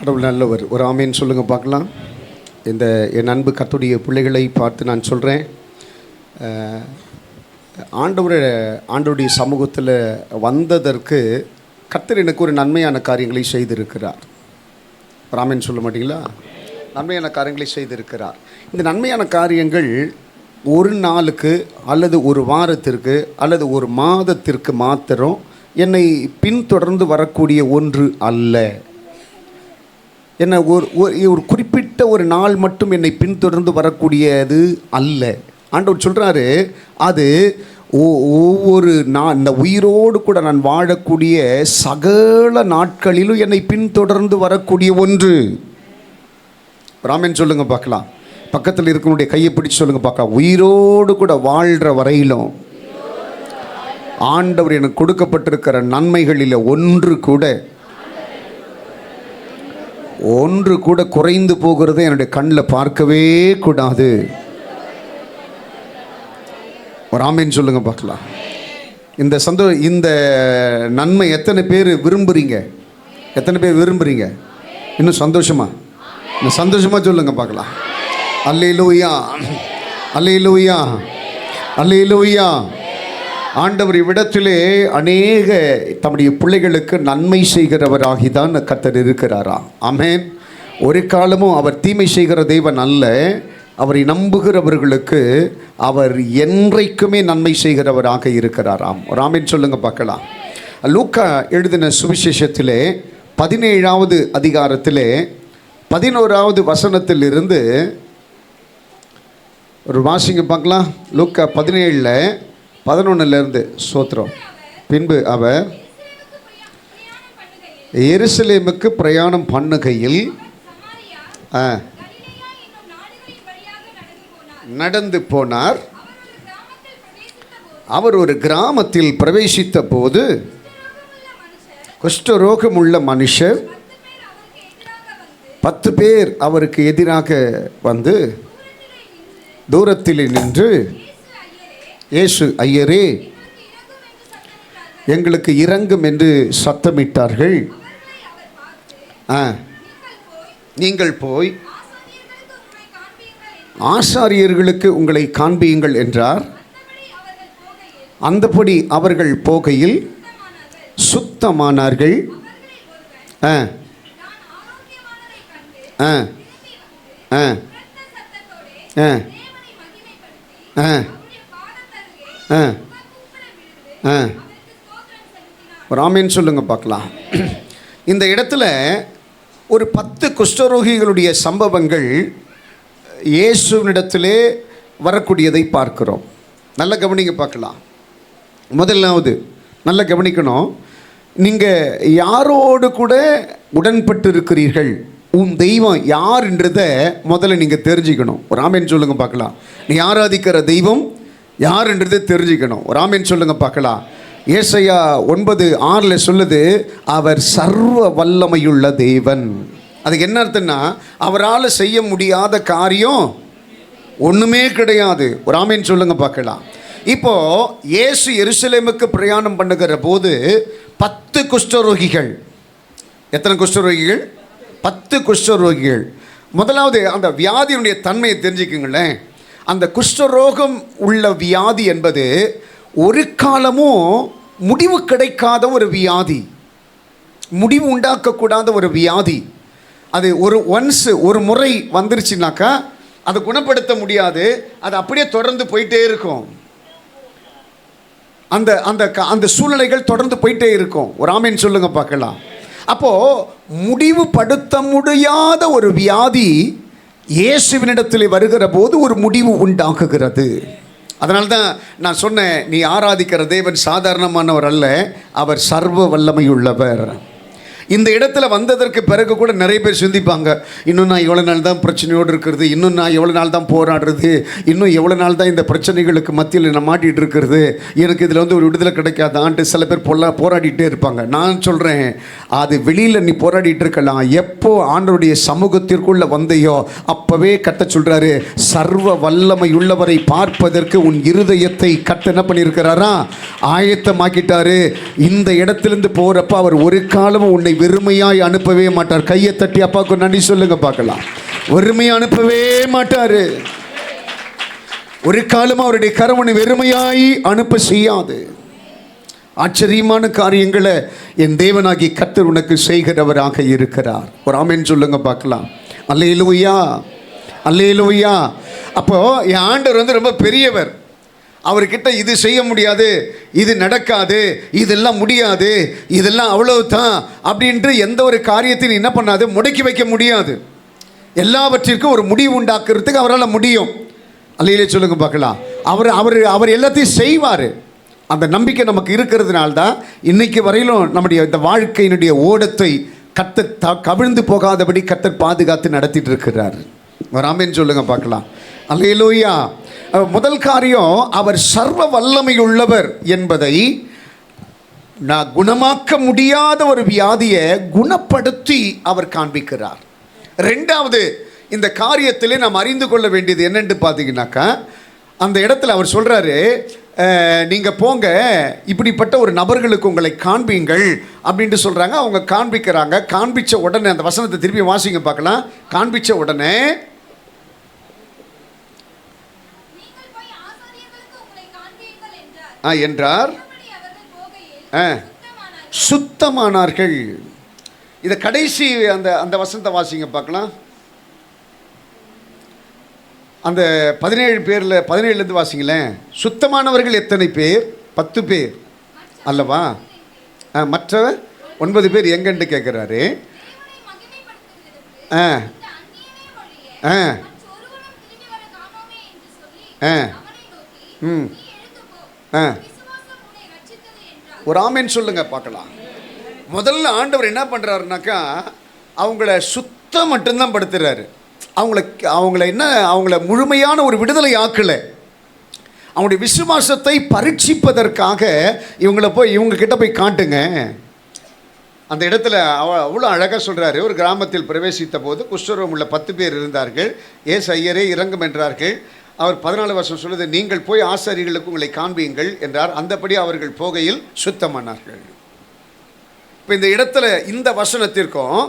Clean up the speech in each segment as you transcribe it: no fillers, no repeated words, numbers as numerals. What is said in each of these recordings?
கடவுள் நல்லவர். ஒரு ஆமேன்னு சொல்லுங்கள் பார்க்கலாம். இந்த என் அன்பு கர்த்தருடைய பிள்ளைகளை பார்த்து நான் சொல்கிறேன், ஆண்டவருடைய சமூகத்தில் வந்ததற்கு கர்த்தர் எனக்கு ஒரு நன்மையான காரியங்களை செய்திருக்கிறார். ஒரு ஆமேன்னு சொல்ல மாட்டீங்களா? நன்மையான காரியங்களை செய்திருக்கிறார். இந்த நன்மையான காரியங்கள் ஒரு நாளுக்கு அல்லது ஒரு வாரத்திற்கு அல்லது ஒரு மாதத்திற்கு மாத்திரம் என்னை பின்தொடர்ந்து வரக்கூடிய ஒன்று அல்ல. என்னை ஒரு குறிப்பிட்ட ஒரு நாள் மட்டும் என்னை பின்தொடர்ந்து வரக்கூடியது அல்ல. ஆண்டவர் சொல்கிறாரு, அது ஒவ்வொரு இந்த உயிரோடு கூட நான் வாழக்கூடிய சகல நாட்களிலும் என்னை பின்தொடர்ந்து வரக்கூடிய ஒன்று. ராமன் சொல்லுங்க பார்க்கலாம். பக்கத்தில் இருக்கனுடைய கையை பிடிச்சு சொல்லுங்க பார்க்கலாம். உயிரோடு கூட வாழ்கிற வரையிலும் ஆண்டவர் எனக்கு கொடுக்கப்பட்டிருக்கிற நன்மைகளில் ஒன்று கூட குறைந்து போகிறத என்னுடைய கண்ணில் பார்க்கவே கூடாது. ஒரு ஆமேன் சொல்லுங்க பார்க்கலாம். இந்த நன்மை எத்தனை பேர் விரும்புறீங்க? எத்தனை பேர் விரும்புறீங்க? இன்னும் சந்தோஷமா சொல்லுங்க பார்க்கலாம். அல்லேலூயா, அல்லேலூயா, அல்லேலூயா. ஆண்டவர் இவ்விடத்திலே அநேக தம்முடைய பிள்ளைகளுக்கு நன்மை செய்கிறவராகிதான் கர்த்தர் இருக்கிறாரா? ஆமென். ஒரு காலமும் அவர் தீமை செய்கிற தேவன் அல்ல. அவரை நம்புகிறவர்களுக்கு அவர் என்றைக்குமே நன்மை செய்கிறவராக இருக்கிறாராம். ஒரு ஆமென் சொல்லுங்க பார்க்கலாம். லூக்கா எழுதின சுவிசேஷத்திலே 17வது அதிகாரத்திலே 11வது வசனத்திலிருந்து ஒரு வாசிங்க பார்க்கலாம். லூக்கா 17:11 சோத்திரம். பின்பு அவர் எருசலேமுக்கு பிரயாணம் பண்ணுகையில் நடந்து போனார். அவர் ஒரு கிராமத்தில் பிரவேசித்த போது குஷ்டரோகமுள்ள மனுஷர் 10 பேர் அவருக்கு எதிராக வந்து தூரத்தில் நின்று, இயேசு ஐயரே, எங்களுக்கு இரங்கும் என்று சத்தமிட்டார்கள். நீங்கள் போய் ஆசாரியர்களுக்கு உங்களை காண்பியுங்கள் என்றார். அந்தபடி அவர்கள் போகையில் சுத்தமானார்கள். ராமேன் சொல்லுங்க பார்க்கலாம். இந்த இடத்துல ஒரு 10 குஷ்டரோகிகளுடைய சம்பவங்கள் இயேசுவினிடத்திலே வரக்கூடியதை பார்க்கிறோம். நல்ல கவனிங்க பார்க்கலாம். முதலாவது நல்ல கவனிக்கணும். நீங்கள் யாரோடு கூட உடன்பட்டு இருக்கிறீர்கள், உன் தெய்வம் யாருன்றதை முதல்ல நீங்கள் தெரிஞ்சுக்கணும். ஒரு ஆமேன் சொல்லுங்க பார்க்கலாம். நீ ஆராதிக்கிற தெய்வம் யாருன்றதை தெரிஞ்சுக்கணும். ஒரு ஆமேன் சொல்லுங்க பார்க்கலாம். ஏசாயா 9:6 சொல்லுது, அவர் சர்வ வல்லமையுள்ள தேவன். அதுக்கு என்ன அர்த்தம்னா, அவரால் செய்ய முடியாத காரியம் ஒன்றுமே கிடையாது. ஒரு ஆமேன் சொல்லுங்க பார்க்கலாம். இப்போ இயேசு எருசலேமுக்கு பிரயாணம் பண்ணுகிற போது 10 குஷ்டரோகிகள். எத்தனை குஷ்டரோகிகள்? 10 குஷ்டரோகிகள். முதலாவது அந்த வியாதியினுடைய தன்மையை தெரிஞ்சுக்குங்களேன். அந்த குஷ்டரோகம் உள்ள வியாதி என்பது ஒரு காலமும் முடிவு கிடைக்காத ஒரு வியாதி, முடிவு உண்டாக்கக்கூடாத ஒரு வியாதி. அது ஒரு முறை வந்துருச்சுனாக்கா அதை குணப்படுத்த முடியாது. அது அப்படியே தொடர்ந்து போயிட்டே இருக்கும். அந்த சூழ்நிலைகள் தொடர்ந்து போயிட்டே இருக்கும். ஒரு ஆமேன் சொல்லுங்க பார்க்கலாம். அப்போது முடிவுபடுத்த முடியாத ஒரு வியாதி இயேசுவினிடத்தில் வருகிற போது ஒரு முடிவு உண்டாக்குகிறது. அதனால தான் நான் சொன்னேன், நீ ஆராதிக்கிற தேவன் சாதாரணமானவர் அல்ல, அவர் சர்வ வல்லமையுள்ளவர். இந்த இடத்துல வந்ததற்கு பிறகு கூட நிறைய பேர் சிந்திப்பாங்க, இன்னும் நான் எவ்வளோ நாள் தான் பிரச்சனையோடு இருக்கிறது, இன்னும் நான் எவ்வளோ நாள் தான் போராடுறது, இன்னும் எவ்வளோ நாள் தான் இந்த பிரச்சனைகளுக்கு மத்தியில் நான் மாட்டிகிட்டு இருக்கிறது, எனக்கு இதில் ஒரு விடுதலை கிடைக்காதான்ட்டு சில பேர் போராடிட்டே இருப்பாங்க. நான் சொல்கிறேன், அது வெளியில் நீ போராடிட்டு இருக்கலாம். எப்போ ஆண்டவருடைய சமூகத்திற்குள்ள வந்தையோ அப்பவே கர்த்தர் சொல்றாரு, சர்வ வல்லமை உள்ளவரை பார்ப்பதற்கு உன் இருதயத்தை கர்த்தர் என்ன பண்ணியிருக்கிறாரா, ஆயத்தமாக்கிட்டாரு. இந்த இடத்திலிருந்து போறப்ப அவர் ஒரு காலமும் உன்னை வெறுமையாய் அனுப்பவே மாட்டார். கையை தட்டி அப்பாவுக்கு நன்றி சொல்லுங்க பார்க்கலாம். வெறுமையை அனுப்பவே மாட்டாரு. ஒரு காலம் அவருடைய கரவனை வெறுமையாய் அனுப்ப செய்யாது. ஆச்சரியமான காரியங்களை என் தேவனாகி கர்த்தர் உனக்கு செய்கிறவராக இருக்கிறார். ஒரு ஆமென் சொல்லுங்க பார்க்கலாம். அல்லேலூயா, அல்லேலூயா. அப்போ என் ஆண்டவர் ரொம்ப பெரியவர். அவர்கிட்ட இது செய்ய முடியாது, இது நடக்காது, இதெல்லாம் முடியாது, இதெல்லாம் அவ்வளவுதான் அப்படின்ட்டு எந்த ஒரு காரியத்தையும் என்ன பண்ணாது, முடக்கி வைக்க முடியாது. எல்லாவற்றிற்கும் ஒரு முடிவு உண்டாக்குறதுக்கு அவரால் முடியும். அல்லையிலே சொல்லுங்க பார்க்கலாம். அவர் அவர் அவர் எல்லாத்தையும் செய்வார். அந்த நம்பிக்கை நமக்கு இருக்கிறதுனால தான் இன்னைக்கு வரையிலும் நம்முடைய இந்த வாழ்க்கையினுடைய ஓடத்தை கர்த்தர் கவிழ்ந்து போகாதபடி கர்த்தர் பாதுகாத்து நடத்திட்டு இருக்கிறார். ஆமென் சொல்லுங்க பார்க்கலாம். அல்லேலூயா. முதல் காரியம், அவர் சர்வ வல்லமை உள்ளவர் என்பதை, நான் குணமாக்க முடியாத ஒரு வியாதியை குணப்படுத்தி அவர் காண்பிக்கிறார். ரெண்டாவது, இந்த காரியத்திலே நாம் அறிந்து கொள்ள வேண்டியது என்னென்று பார்த்தீங்கன்னாக்கா, அந்த இடத்துல அவர் சொல்கிறாரு, நீங்கள் போங்க, இப்படிப்பட்ட ஒரு நபர்களுக்கு உங்களை காண்பீங்கள் அப்படின்ட்டு சொல்கிறாங்க. அவங்க காண்பிக்கிறாங்க. காண்பித்த உடனே அந்த வசனத்தை திருப்பி வாசிங்க பார்க்கலாம். காண்பித்த உடனே என்றார், சுத்தமானார்கள். இதை கடைசி அந்த அந்த வசனத்தை வாசிங்க பார்க்கலாம். அந்த 17 பேரில் 17லேருந்து வாசிங்களேன். சுத்தமானவர்கள் எத்தனை பேர்? 10 பேர் அல்லவா? மற்ற 9 பேர் எங்கன்னு கேட்குறாரு. ஒரு ஆமென் சொல்லுங்க பார்க்கலாம். முதல்ல ஆண்டவர் என்ன பண்ணுறாருனாக்கா, அவங்கள சுத்தம் மட்டும்தான் படுத்துறாரு. அவங்கள முழுமையான ஒரு விடுதலை ஆக்கலை. அவங்களுடைய விசுவாசத்தை பரீட்சிப்பதற்காக இவங்கள போய் இவங்கக்கிட்ட போய் காட்டுங்க. அந்த இடத்துல அவ்வளோ அழகாக சொல்கிறாரு. ஒரு கிராமத்தில் பிரவேசித்த போது குஷ்டரோகம் உள்ள 10 பேர் இருந்தார்கள். ஏசு ஐயரே இறங்கும் என்றார்கள். அவர் 14 வருஷம் சொல்லுது, நீங்கள் போய் ஆசாரிகளுக்கு உங்களை காண்பீங்கள் என்றார். அந்தபடி அவர்கள் போகையில் சுத்தமானார்கள். இப்போ இந்த இடத்துல இந்த வசனத்திற்கும்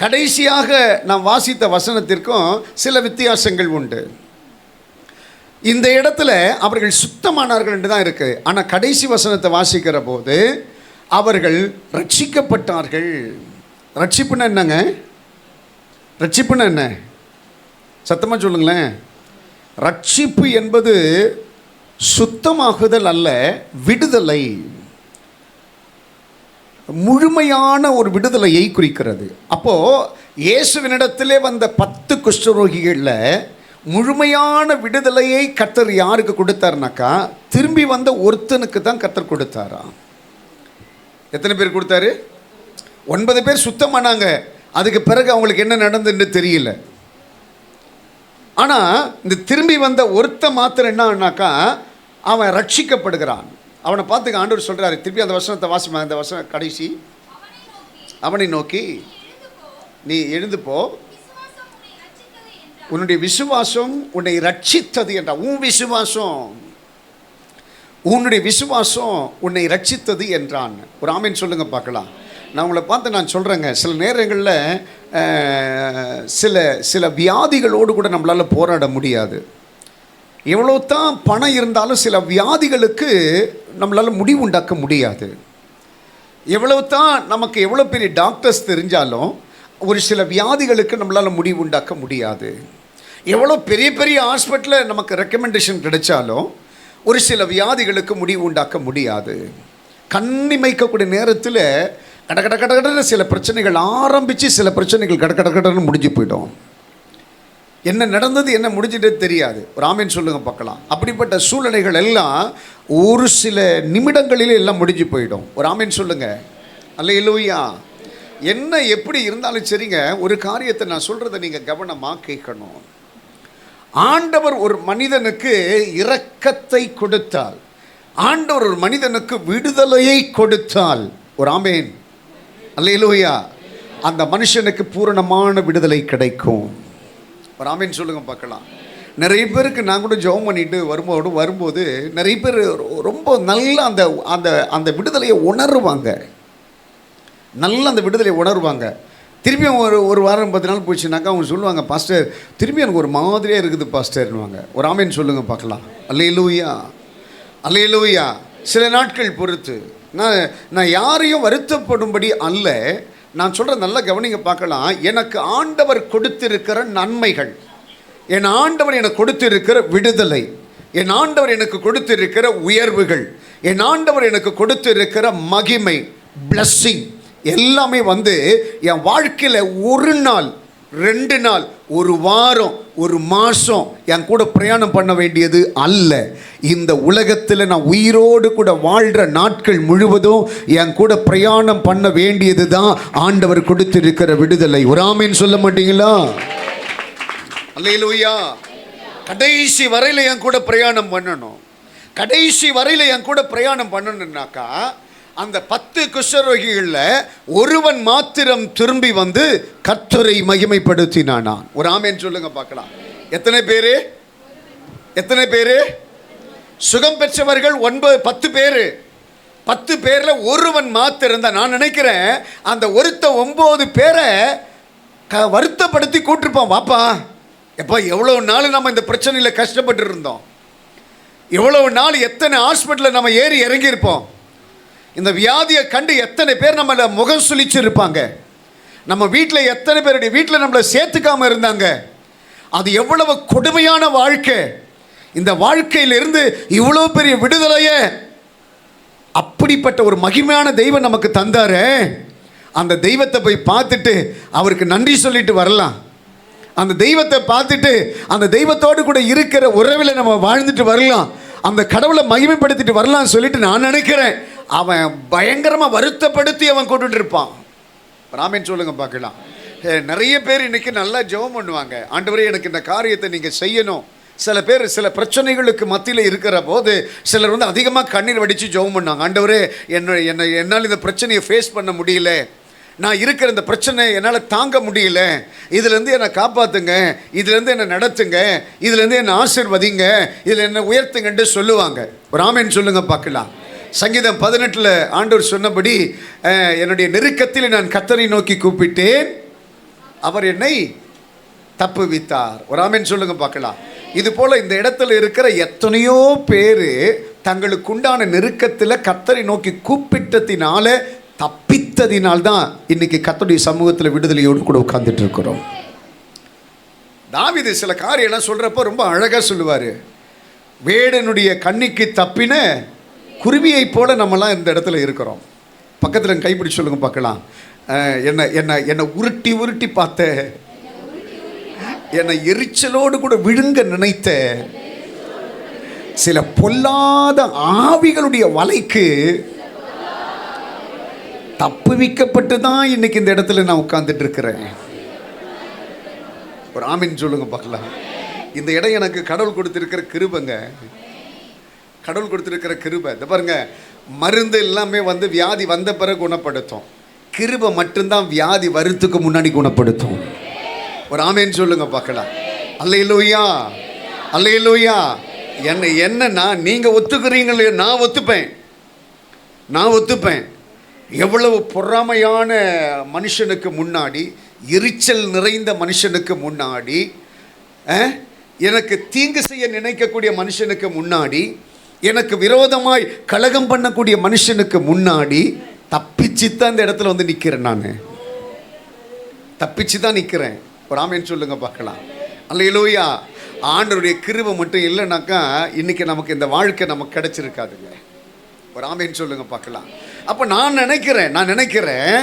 கடைசியாக நாம் வாசித்த வசனத்திற்கும் சில வித்தியாசங்கள் உண்டு. இந்த இடத்துல அவர்கள் சுத்தமானார்கள் என்று தான் இருக்குது. ஆனால் கடைசி வசனத்தை வாசிக்கிற போது அவர்கள் ரட்சிக்கப்பட்டார்கள். ரட்சிப்புன்னா என்னங்க? ரட்சிப்புன்னா என்ன? சத்தமாக சொல்லுங்களேன். ரட்சிப்பு என்பது சுத்தமாகுதல் அல்ல, விடுதலை, முழுமையான ஒரு விடுதலையை குறிக்கிறது. அப்போது இயேசுவினிடத்திலே வந்த 10 குஷ்டரோகிகளில் முழுமையான விடுதலையை கர்த்தர் யாருக்கு கொடுத்தாருனாக்கா, திரும்பி வந்த ஒருத்தனுக்கு தான் கர்த்தர் கொடுத்தாரா. எத்தனை பேர் கொடுத்தாரு? 9 பேர் சுத்தமானாங்க. அதுக்கு பிறகு அவங்களுக்கு என்ன நடந்துன்னு தெரியல. ஆனால் இந்த திரும்பி வந்த ஒருத்த மாத்திரம் என்னன்னாக்கா, அவன் ரட்சிக்கப்படுகிறான். அவனை பார்த்துக்க ஆண்டவர் சொல்கிறாரு. திருப்பி அந்த வசனத்தை வாசிமா. அந்த வசனம் கடைசி, அவனை நோக்கி நீ எழுந்து போ, உன்னுடைய விசுவாசம் உன்னை ரட்சித்தது என்றான். உன்னுடைய விசுவாசம் உன்னை ரட்சித்தது என்றான். ஒரு ஆமென் சொல்லுங்க பார்க்கலாம். நான் உங்களை பார்த்து நான் சொல்கிறேங்க, சில நேரங்களில் சில வியாதிகளோடு கூட நம்மளால் போராட முடியாது. எவ்வளோ தான் பணம் இருந்தாலும் சில வியாதிகளுக்கு நம்மளால் முடிவு உண்டாக்க முடியாது. எவ்வளோ தான் நமக்கு எவ்வளோ பெரிய டாக்டர்ஸ் தெரிஞ்சாலும் ஒரு சில வியாதிகளுக்கு நம்மளால் முடிவு உண்டாக்க முடியாது. எவ்வளோ பெரிய பெரிய ஹாஸ்பிட்டலில் நமக்கு ரெக்கமெண்டேஷன் கிடைச்சாலும் ஒரு சில வியாதிகளுக்கு முடிவு உண்டாக்க முடியாது. கண்ணிமைக்கக்கூடிய நேரத்தில் கடன்னு சில பிரச்சனைகள் ஆரம்பித்து சில பிரச்சனைகள் கடன்னு முடிஞ்சு போயிடும். என்ன நடந்தது என்ன முடிஞ்சிட்டே தெரியாது. ஒரு ஆமென் சொல்லுங்க பார்க்கலாம். அப்படிப்பட்ட சூழ்நிலைகள் எல்லாம் ஒரு சில நிமிடங்களிலே எல்லாம் முடிஞ்சு போயிடும். ஒரு ஆமென் சொல்லுங்க. அல்லேலூயா. என்ன எப்படி இருந்தாலும் சரிங்க, ஒரு காரியத்தை நான் சொல்கிறத நீங்கள் கவனமாக கேட்கணும். ஆண்டவர் ஒரு மனிதனுக்கு இரக்கத்தை கொடுத்தால், ஆண்டவர் ஒரு மனிதனுக்கு விடுதலையை கொடுத்தால், ஒரு ஆமென். அல்லேலூயா. அந்த மனுஷனுக்கு பூரணமான விடுதலை கிடைக்கும். ஒரு ஆமீன் சொல்லுங்க பார்க்கலாம். நிறைய பேருக்கு நான் கூட ஜெபம் பண்ணிட்டு வரும்போது நிறைய பேர் ரொம்ப நல்ல அந்த அந்த அந்த விடுதலையை உணருவாங்க. நல்ல அந்த விடுதலையை உணருவாங்க. திரும்பியும் ஒரு வாரம் 10 நாள் போச்சுனாக்கா அவங்க சொல்லுவாங்க, பாஸ்டர் திரும்பி எனக்கு ஒரு மாதிரியாக இருக்குது பாஸ்டர்னுவாங்க. ஒரு ஆமீன் சொல்லுங்க பார்க்கலாம். அல்லேலூயா, அல்லேலூயா. சில நாட்கள் பொறுத்து நான் யாரையும் வருத்தப்படும்படி அல்ல, நான் சொல்கிற நல்ல கவனிங்க பார்க்கலாம். எனக்கு ஆண்டவர் கொடுத்திருக்கிற நன்மைகள், என் ஆண்டவர் எனக்கு கொடுத்திருக்கிற விடுதலை, என் ஆண்டவர் எனக்கு கொடுத்திருக்கிற உயர்வுகள், என் ஆண்டவர் எனக்கு கொடுத்திருக்கிற மகிமை, பிளஸ்ஸிங் எல்லாமே என் வாழ்க்கையில் ஒரு நாள் 2 நாள், ஒரு வாரம், ஒரு மாதம் என் கூட பிரயாணம் பண்ண வேண்டியது அல்ல. இந்த உலகத்தில் நான் உயிரோடு கூட வாழ்கிற நாட்கள் முழுவதும் என் கூட பிரயாணம் பண்ண வேண்டியது தான் ஆண்டவர் கொடுத்திருக்கிற விடுதலை. ஒரு ஆமீன் சொல்ல மாட்டீங்களா? அல்லேலூயா. கடைசி வரையில் என் கூட பிரயாணம் பண்ணணும். கடைசி வரையில் என் கூட பிரயாணம் பண்ணணுன்னாக்கா அந்த 10 குஷ்டரோகிகளில் ஒருவன் மாத்திரம் திரும்பி கர்த்தரை மகிமைப்படுத்தினான். ஒரு ஆமேன் சொல்லுங்க பார்க்கலாம். எத்தனை பேரு சுகம் பெற்றவர்கள்? 10 பேரு. 10 பேரில் ஒருவன் மாத்திரம் தான். நான் நினைக்கிறேன் அந்த 9 பேரை வருத்தப்படுத்தி கூட்டிருப்பான். வாப்பா எப்போ எவ்வளவு நாள் நம்ம இந்த பிரச்சனையில் கஷ்டப்பட்டு இருந்தோம், எவ்வளவு நாள் எத்தனை ஹாஸ்பிட்டலில் நம்ம ஏறி இறங்கியிருப்போம், இந்த வியாதியை கண்டு எத்தனை பேர் நம்மளை முகம் சுளிச்சிருப்பாங்க, நம்ம வீட்டில் எத்தனை பேருடைய வீட்டில் நம்மளை சேர்த்துக்காமல் இருந்தாங்க. அது எவ்வளவு கொடுமையான வாழ்க்கை. இந்த வாழ்க்கையிலிருந்து இவ்வளோ பெரிய விடுதலையே அப்படிப்பட்ட ஒரு மகிமையான தெய்வம் நமக்கு தந்தாரே. அந்த தெய்வத்தை போய் பார்த்துட்டு அவருக்கு நன்றி சொல்லிட்டு வரலாம். அந்த தெய்வத்தை பார்த்துட்டு அந்த தெய்வத்தோடு கூட இருக்கிற உறவில் நம்ம வாழ்ந்துட்டு வரலாம். அந்த கடவுளை மகிமைப்படுத்திட்டு வரலாம்னு சொல்லிட்டு நான் நினைக்கிறேன். அவன் பயங்கரமாக வருத்தப்படுத்தி அவன் கொண்டுட்டு இருப்பான். ராமேன் சொல்லுங்க பார்க்கலாம். நிறைய பேர் இன்னைக்கு நல்லா ஜெபம் பண்ணுவாங்க, ஆண்டவரே எனக்கு இந்த காரியத்தை நீங்கள் செய்யணும். சில பேர் சில பிரச்சனைகளுக்கு மத்தியில் இருக்கிற போது சிலர் அதிகமாக கண்ணீர் வடித்து ஜெபம் பண்ணாங்க. ஆண்டவரே என்னால் இந்த பிரச்சனையை ஃபேஸ் பண்ண முடியல, நான் இருக்கிற இந்த பிரச்சனை என்னால் தாங்க முடியல, இதுலேருந்து என்னை காப்பாற்றுங்க, இதுலேருந்து என்னை நடத்துங்க, இதுலேருந்து என்னை ஆசீர்வதிங்க, இதில் என்னை உயர்த்துங்கன்ட்டு சொல்லுவாங்க. ஒரு ஆமேன் சொல்லுங்க பார்க்கலாம். சங்கீதம் 18 ஆண்டவர் சொன்னபடி என்னுடைய நெருக்கத்தில் நான் கர்த்தரை நோக்கி கூப்பிட்டேன், அவர் என்னை தப்புவித்தார். ஒரு ஆமேன் சொல்லுங்க பார்க்கலாம். இது போல் இந்த இடத்துல இருக்கிற எத்தனையோ பேர் தங்களுக்கு உண்டான நெருக்கத்தில் கர்த்தரை நோக்கி கூப்பிட்டதினால தப்பித்ததினால்தான் இன்னைக்கு கர்த்தருடைய சமூகத்தில் விடுதலையோடு கூட உட்கார்ந்துட்டு இருக்கிறோம். தாவீது சில காரியெல்லாம் சொல்கிறப்ப ரொம்ப அழகாக சொல்லுவார். வேடனுடைய கண்ணிக்கு தப்பின குருவியை போல நம்மலாம் இந்த இடத்துல இருக்கிறோம். பக்கத்தில் கைப்பிடிச்சு சொல்லுங்க பார்க்கலாம். என்னை உருட்டி உருட்டி பார்த்த, என்னை எரிச்சலோடு கூட விழுங்க நினைத்த சில பொல்லாத ஆவிகளுடைய வலைக்கு தப்புவிக்கப்பட்டு தான் இன்னைக்கு இந்த இடத்துல நான் உட்கார்ந்துட்டு இருக்கிறேன். ஒரு ஆமீன் சொல்லுங்க பார்க்கலாம். இந்த இடம் எனக்கு கடவுள் கொடுத்திருக்கிற கிருபைங்க, கடவுள் கொடுத்திருக்கிற கிருபை. இந்த பாருங்க, மருந்து எல்லாமே வியாதி வந்த பிறகு குணப்படுத்தும், கிருபை மட்டும்தான் வியாதி வரத்துக்கு முன்னாடி குணப்படுத்தும். ஒரு ஆமேன் சொல்லுங்க பார்க்கலாம். அல்லேலூயா, அல்லேலூயா. என்னன்னா நீங்கள் ஒத்துக்கிறீங்களே, நான் ஒத்துப்பேன். எவ்வளவு பொறாமையான மனுஷனுக்கு முன்னாடி, எரிச்சல் நிறைந்த மனுஷனுக்கு முன்னாடி, எனக்கு தீங்கு செய்ய நினைக்கக்கூடிய மனுஷனுக்கு முன்னாடி, எனக்கு விரோதமாய் கலகம் பண்ணக்கூடிய மனுஷனுக்கு முன்னாடி தப்பிச்சு தான் இந்த இடத்துல நிற்கிறேன். நான் தப்பிச்சு தான் நிற்கிறேன். ஒரு ஆமேன் சொல்லுங்க பார்க்கலாம். அல்லேலூயா. ஆண்டவருடைய கிருபை மட்டும் இல்லைனாக்கா இன்னைக்கு நமக்கு இந்த வாழ்க்கை நமக்கு கிடைச்சிருக்காதுங்க. ஒரு ஆமேன் சொல்லுங்க பார்க்கலாம். அப்போ நான் நினைக்கிறேன்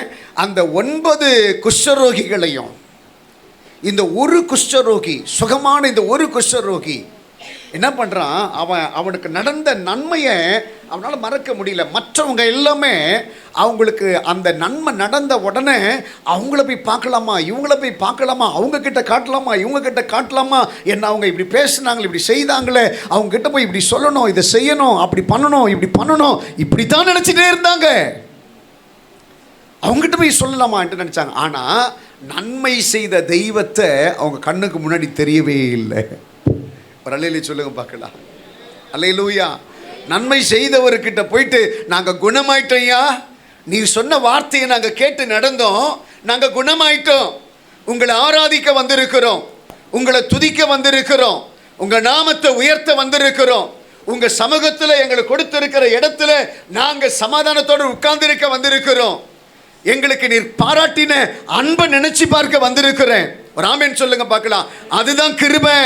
அந்த 9 குஷ்டரோகிகளையும் இந்த ஒரு குஷ்டரோகி, சுகமான இந்த ஒரு குஷ்டரோகி என்ன பண்ணுறான், அவனுக்கு நடந்த நன்மையை அவனால் மறக்க முடியல. மற்றவங்க எல்லாமே அவங்களுக்கு அந்த நன்மை நடந்த உடனே அவங்கள போய் பார்க்கலாமா, இவங்கள போய் பார்க்கலாமா, அவங்கக்கிட்ட காட்டலாமா, இவங்கக்கிட்ட காட்டலாமா, என்ன அவங்க இப்படி பேசுனாங்களே, இப்படி செய்தாங்களே, அவங்கக்கிட்ட போய் இப்படி சொல்லணும், இதை செய்யணும், அப்படி பண்ணணும், இப்படி பண்ணணும், இப்படி தான் நினச்சிட்டே இருந்தாங்க. அவங்ககிட்ட போய் சொல்லலாமான்ட்டு நினச்சாங்க. ஆனால் நன்மை செய்த தெய்வத்தை அவங்க கண்ணுக்கு முன்னாடி தெரியவே இல்லை. ஒரு அல்லேலூயா சொல்லுங்க பார்க்கலாம். அல்லேலூயா. நன்மை செய்தவர்கிட்ட போயிட்டு நாங்கள் குணமாயிட்டோம்யா, நீ சொன்ன வார்த்தையை நாங்கள் கேட்டு நடந்தோம், நாங்கள் குணமாயிட்டோம், உங்களை ஆராதிக்க வந்திருக்கிறோம், உங்களை துதிக்க வந்திருக்கிறோம், உங்கள் நாமத்தை உயர்த்த வந்திருக்கிறோம், உங்கள் சமூகத்தில் எங்களுக்கு கொடுத்திருக்கிற இடத்துல நாங்கள் சமாதானத்தோடு உட்கார்ந்திருக்க வந்திருக்கிறோம், எங்களுக்கு நீர் பாராட்டின அன்பை நினைச்சு பார்க்க வந்திருக்கிறேன். ஒரு ஆமென் சொல்லுங்க பார்க்கலாம். அதுதான் கிருபை.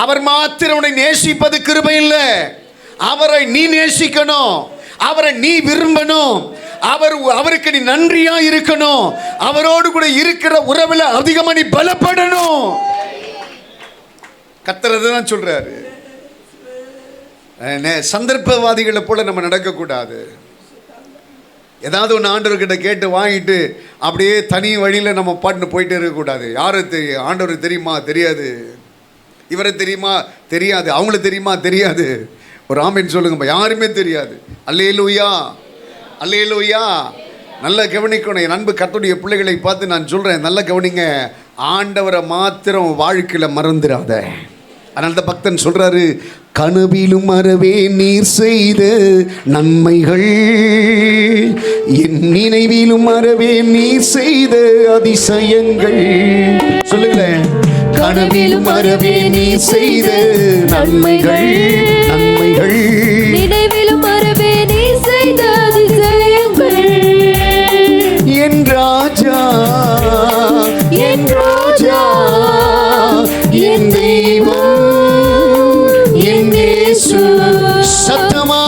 அவர் மாத்திரம் உன்னை நேசிப்பது கிருபை இல்லை. அவரை நீ நேசிக்கணும், அவரை நீ விரும்பணும், அவருக்கு நீ நன்றியா இருக்கணும், அவரோடு கூட இருக்கிற உறவில் அதிகமா நீ பலப்படணும். கர்த்தர் தான் சொல்றாரு. சந்தர்ப்பவாதிகளை போல நம்ம நடக்கக்கூடாது. ஏதாவது ஒன்று ஆண்டவர்கிட்ட கேட்டு வாங்கிட்டு அப்படியே தனி வழியில் நம்ம பாட்டுன்னு போயிட்டே இருக்கக்கூடாது. யாரை தெரியும்? ஆண்டவர் தெரியுமா? தெரியாது. இவரை தெரியுமா? தெரியாது. அவங்களுக்கு தெரியுமா? தெரியாது. ஒரு ஆமென் சொல்லுங்கப்பா. யாருமே தெரியாது. அல்லேலூயா, அல்லேலூயா. நல்ல கவனிக்கணும். என் அன்பு கர்த்தருடைய பிள்ளைகளை பார்த்து நான் சொல்கிறேன், நல்ல கவனிங்க. ஆண்டவரை மாத்திரம் வாழ்க்கையில் மறந்துடாத. அதனால தான் பக்தன் சொல்கிறாரு, கனவிலும் மறவே நீர் செய்த நன்மைகள், என் நினைவிலும் மறவே நீர் செய்த அதிசயங்கள். சொல்லுங்களேன். கனவிலும் மறவே நீர் செய்த நன்மைகள், நன்மைகள், நினைவிலும் மறவே நீர் செய்த அதிசயங்கள். என் ராஜா, என் ரோஜா, என் தெய்வம், என் இயேசு. சத்தமா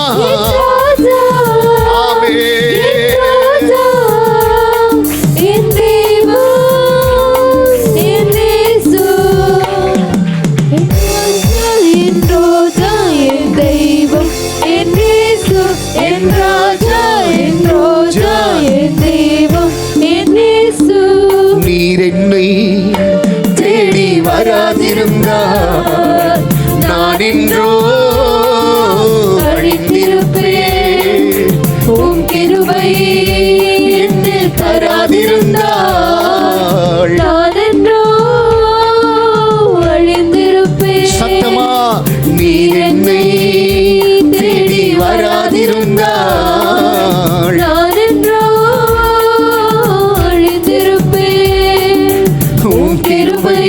என்னை தேடி வராதிருந்தார் நான் இன்றோ அழிந்திருப்பேன். உம் கிருபை என்னில் தராதிருந்தால் நான் என்றோ அழிந்திருப்பேன். சத்தமா. நீர் என்னை தேடி வராதிருந்தால் நான் என்றோ அழிந்திருப்பேன். உம் கிருபை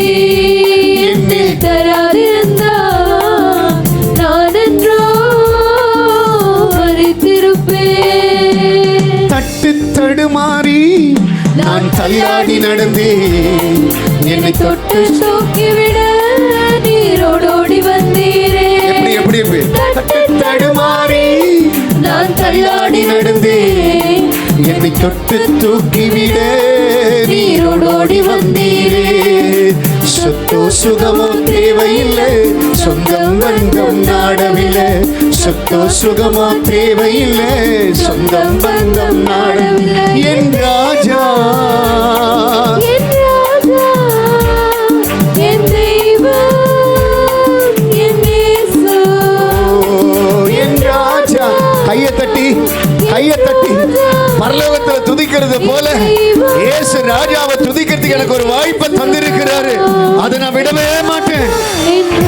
என்னில் தராதிருந்தால் நான் என்றோ அழிந்திருப்பேன். தட்டு தடுமாறி நான் தள்ளாடி நடந்தேன், என்னை தொட்டு தூக்கிவிட நீரோடோடி வந்தீரே. எப்படி எப்படி தட்டு தடுமாறி நான் தள்ளாடி நடந்தேன், என்னை தொட்டு தூக்கிவிட நீரோடோடி வந்தீரே. சொத்தோ சுகமோ தேவையில்லை, சொந்தம் பந்தம் நாடவில்லை. சொத்தோ சுகமோ தேவையில்லை, சொந்தம் பந்தம் நாடவில்லை. என் ராஜா, என் ராஜா, என் தெய்வம், என் இயேசு. என் ராஜா. கையை தட்டி கையை தட்டி பரலோகத்தில் துதிக்கிறது போல இயேசு ராஜாவை துதிக்கிறதுக்கு எனக்கு ஒரு வாய்ப்பை தந்திருக்கிறாரு. அதை நான் விடவே மாட்டேன்,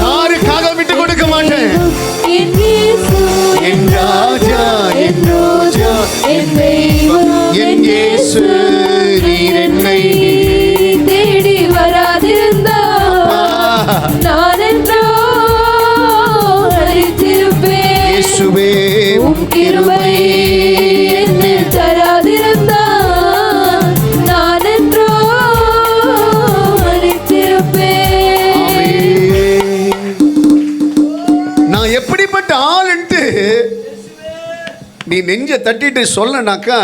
யாருக்காக விட்டு கொடுக்க மாட்டேன். என் ராஜா, என் ரோஜா, என் தெய்வம், என் இயேசு. நீர் என்னை தேடி வராதிருந்தால் நான் என்றோ அழித்திருப்பேன். இயேசுவே உம் கிருபை என்னில் தராதிருந்தால் நான் என்றோ அழித்திருப்பேன். நான் எப்படிப்பட்ட ஆளுன்ட்டு நீ நெஞ்ச தட்டிட்டு சொல்லனாக்கா